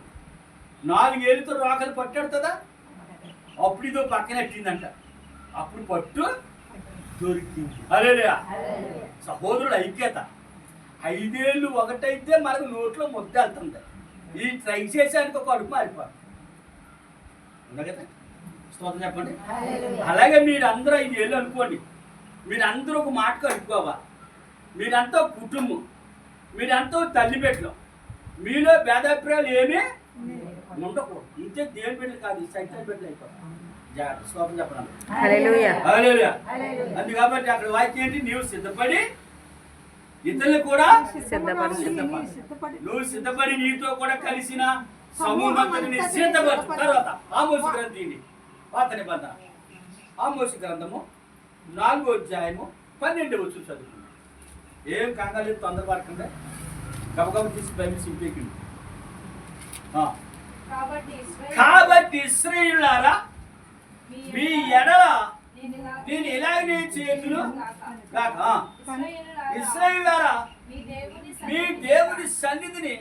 4 ఏళ్ళతో రోకలు పట్టాడుతుందా? అప్పుడు ఇదో పక్కనెట్టిందంట, అప్పుడు పట్టు దొరికింది. అరేలే సహోదరుడు ఐక్యత. 5 ఏళ్ళు ఒకటైతే మనకు నోట్లో ముద్ద వెళ్తుంది. ఈ ట్రై చేసానికి ఒక అడుగు మారిపోదు కదా. స్తోత్రం చెప్పండి. అలాగే మీరందరూ 5 ఏళ్ళు అనుకోండి, మీరందరూ ఒక మాటకు అనుకోవాలి. మీరంతా కుటుంబం, మీరంతా తల్లి బిడ్డలు, మీలో భేదాభిప్రాయాలు ఏమీ ఉండకూడదు. ఇంతే దేవుని బిడ్డలు కాదు, సైతం బిడ్డలు అయిపోతారు. జాగ్రత్త. స్తోత్రం చెప్పండి. హల్లెలూయా. హల్లెలూయా. అందు కాబట్టి అక్కడ వాక్యం ఏంటి? నీవు సిద్ధపడి ఇతరులు కూడా సిద్ధపడి నువ్వు సిద్ధపడి నీతో కూడా కలిసిన సమూహంని సిద్ధపడు. తర్వాత ఆమోసు గ్రంథి, పాత నిబంధన ఆమోసు గ్రంథము 4వ అధ్యాయము 12వ వచనం చదువుకుందాం. ఏం కంగారు తొందరపడకుండా గబగబ తీసి బైబిల్ సింపేకండి. కాబట్టి ఇశ్రాయేలులారా, మీ ఎడల నేను ఎలాగనే చేతులు కాక, ఇశ్రాయేలులారా మీ దేవుని సన్నిధిని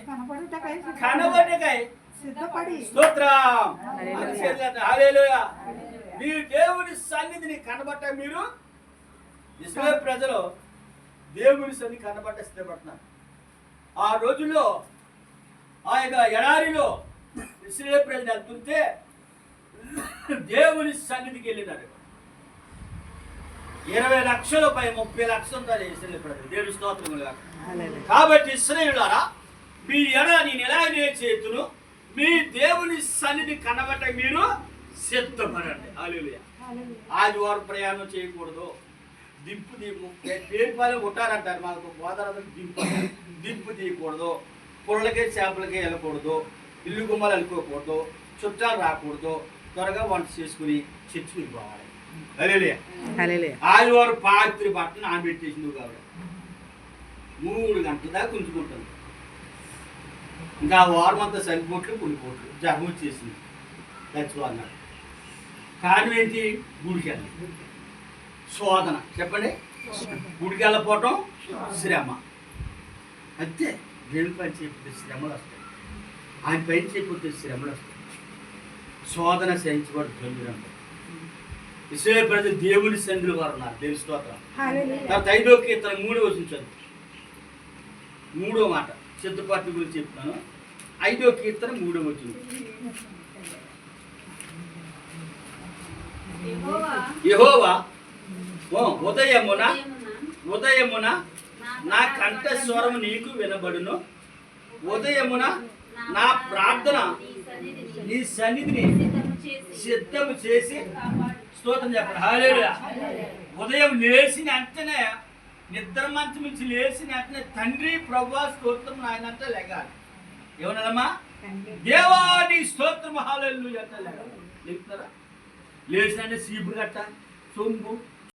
కనబడకై సిద్ధపడి స్తోత్రం. హల్లెలూయా. మీ దేవుని సన్నిధిని కనబట్ట మీరు ఇశ్రాయేలు ప్రజలు దేవుని సన్నిధి కనబట్ట సిద్ధపడుతున్నారు. ఆ రోజుల్లో ఆ యొక్క ఎడారిలో ఇశ్రాయేలు ప్రజలు వెళ్తుంటే దేవుని సన్నిధికి వెళ్ళినారు. 20 లక్షల పై 30 లక్షలు ఉంటారు ఇశ్రాయేలు ప్రజలు. దేవుని స్తోత్రములు కాక. కాబట్టి ఇశ్రాయేలులారా, మీ ఎడ నేను ఎలాగనే చేతును, మీ దేవుని సన్నిధి కనబట్ట మీరు సిద్ధపడండి. హల్లెలూయా. ఆదివారం ప్రయాణం చేయకూడదు. దింపు పేరుపాలెం కొట్టారంటారు, మాకు గోదావరి దింపు తీయకూడదు. పుల్లకే చేపలకే వెళ్ళకూడదు, ఇల్లు గుమ్మలు వెళ్ళుకోకూడదు, చుట్టాలు రాకూడదు. త్వరగా వంట చేసుకుని చర్చికి పోవాలి. హల్లెలూయా. ఆదివారం పాత్రి బట్టను ఆనబెట్టేసింది కాబట్టి 3 గంటల దాకా ఉంచుకుంటుంది. ఇంకా వారం అంతా సరిపోట్లు కొన్ని జగం వచ్చేసింది, చచ్చిపోతున్నాడు. కారణం ఏంటి? గుడికెళ్ళి శోధన. చెప్పండి. గుడికి వెళ్ళపోవటం శ్రమ. అంతే. దేవుని పని చేయకపోతే శ్రమలు వస్తాయి, ఆయన పని చేయకపోతే శ్రమలు వస్తాయి. శోధన సహించబడు గంభీరంగా. ఇశ్రాయేలు ప్రజలు దేవుని సన్నిధిలో వారు ఉన్నారు. దేవుని స్తోత్రం. తర్వాత 5వ కీర్తన 3వ వచనం చదువు. 3వ మాట సిద్ధపాటి గురించి చెప్తాను. 5వ కీర్తన 3వ వచనం. యెహోవా ఉదయమున నా కంఠస్వరము నీకు వినబడును. ఉదయమున నా ప్రార్థన నీ సన్నిధిని సిద్ధము చేసి స్తోత్రం చెప్పండి. హల్లెలూయా. ఉదయం లేచిన వెంటనే, నిద్ర మంచం నుంచి లేచిన వెంటనే తండ్రి ప్రభువా స్తోత్రం నాయనంటే లెగాలి. ఏమన్నారమ్మా? దేవాని స్తోత్రం హల్లెలూయా అంటారు. లేపుతారా? లేచినంటే సీపురు కట్ట, సొంగు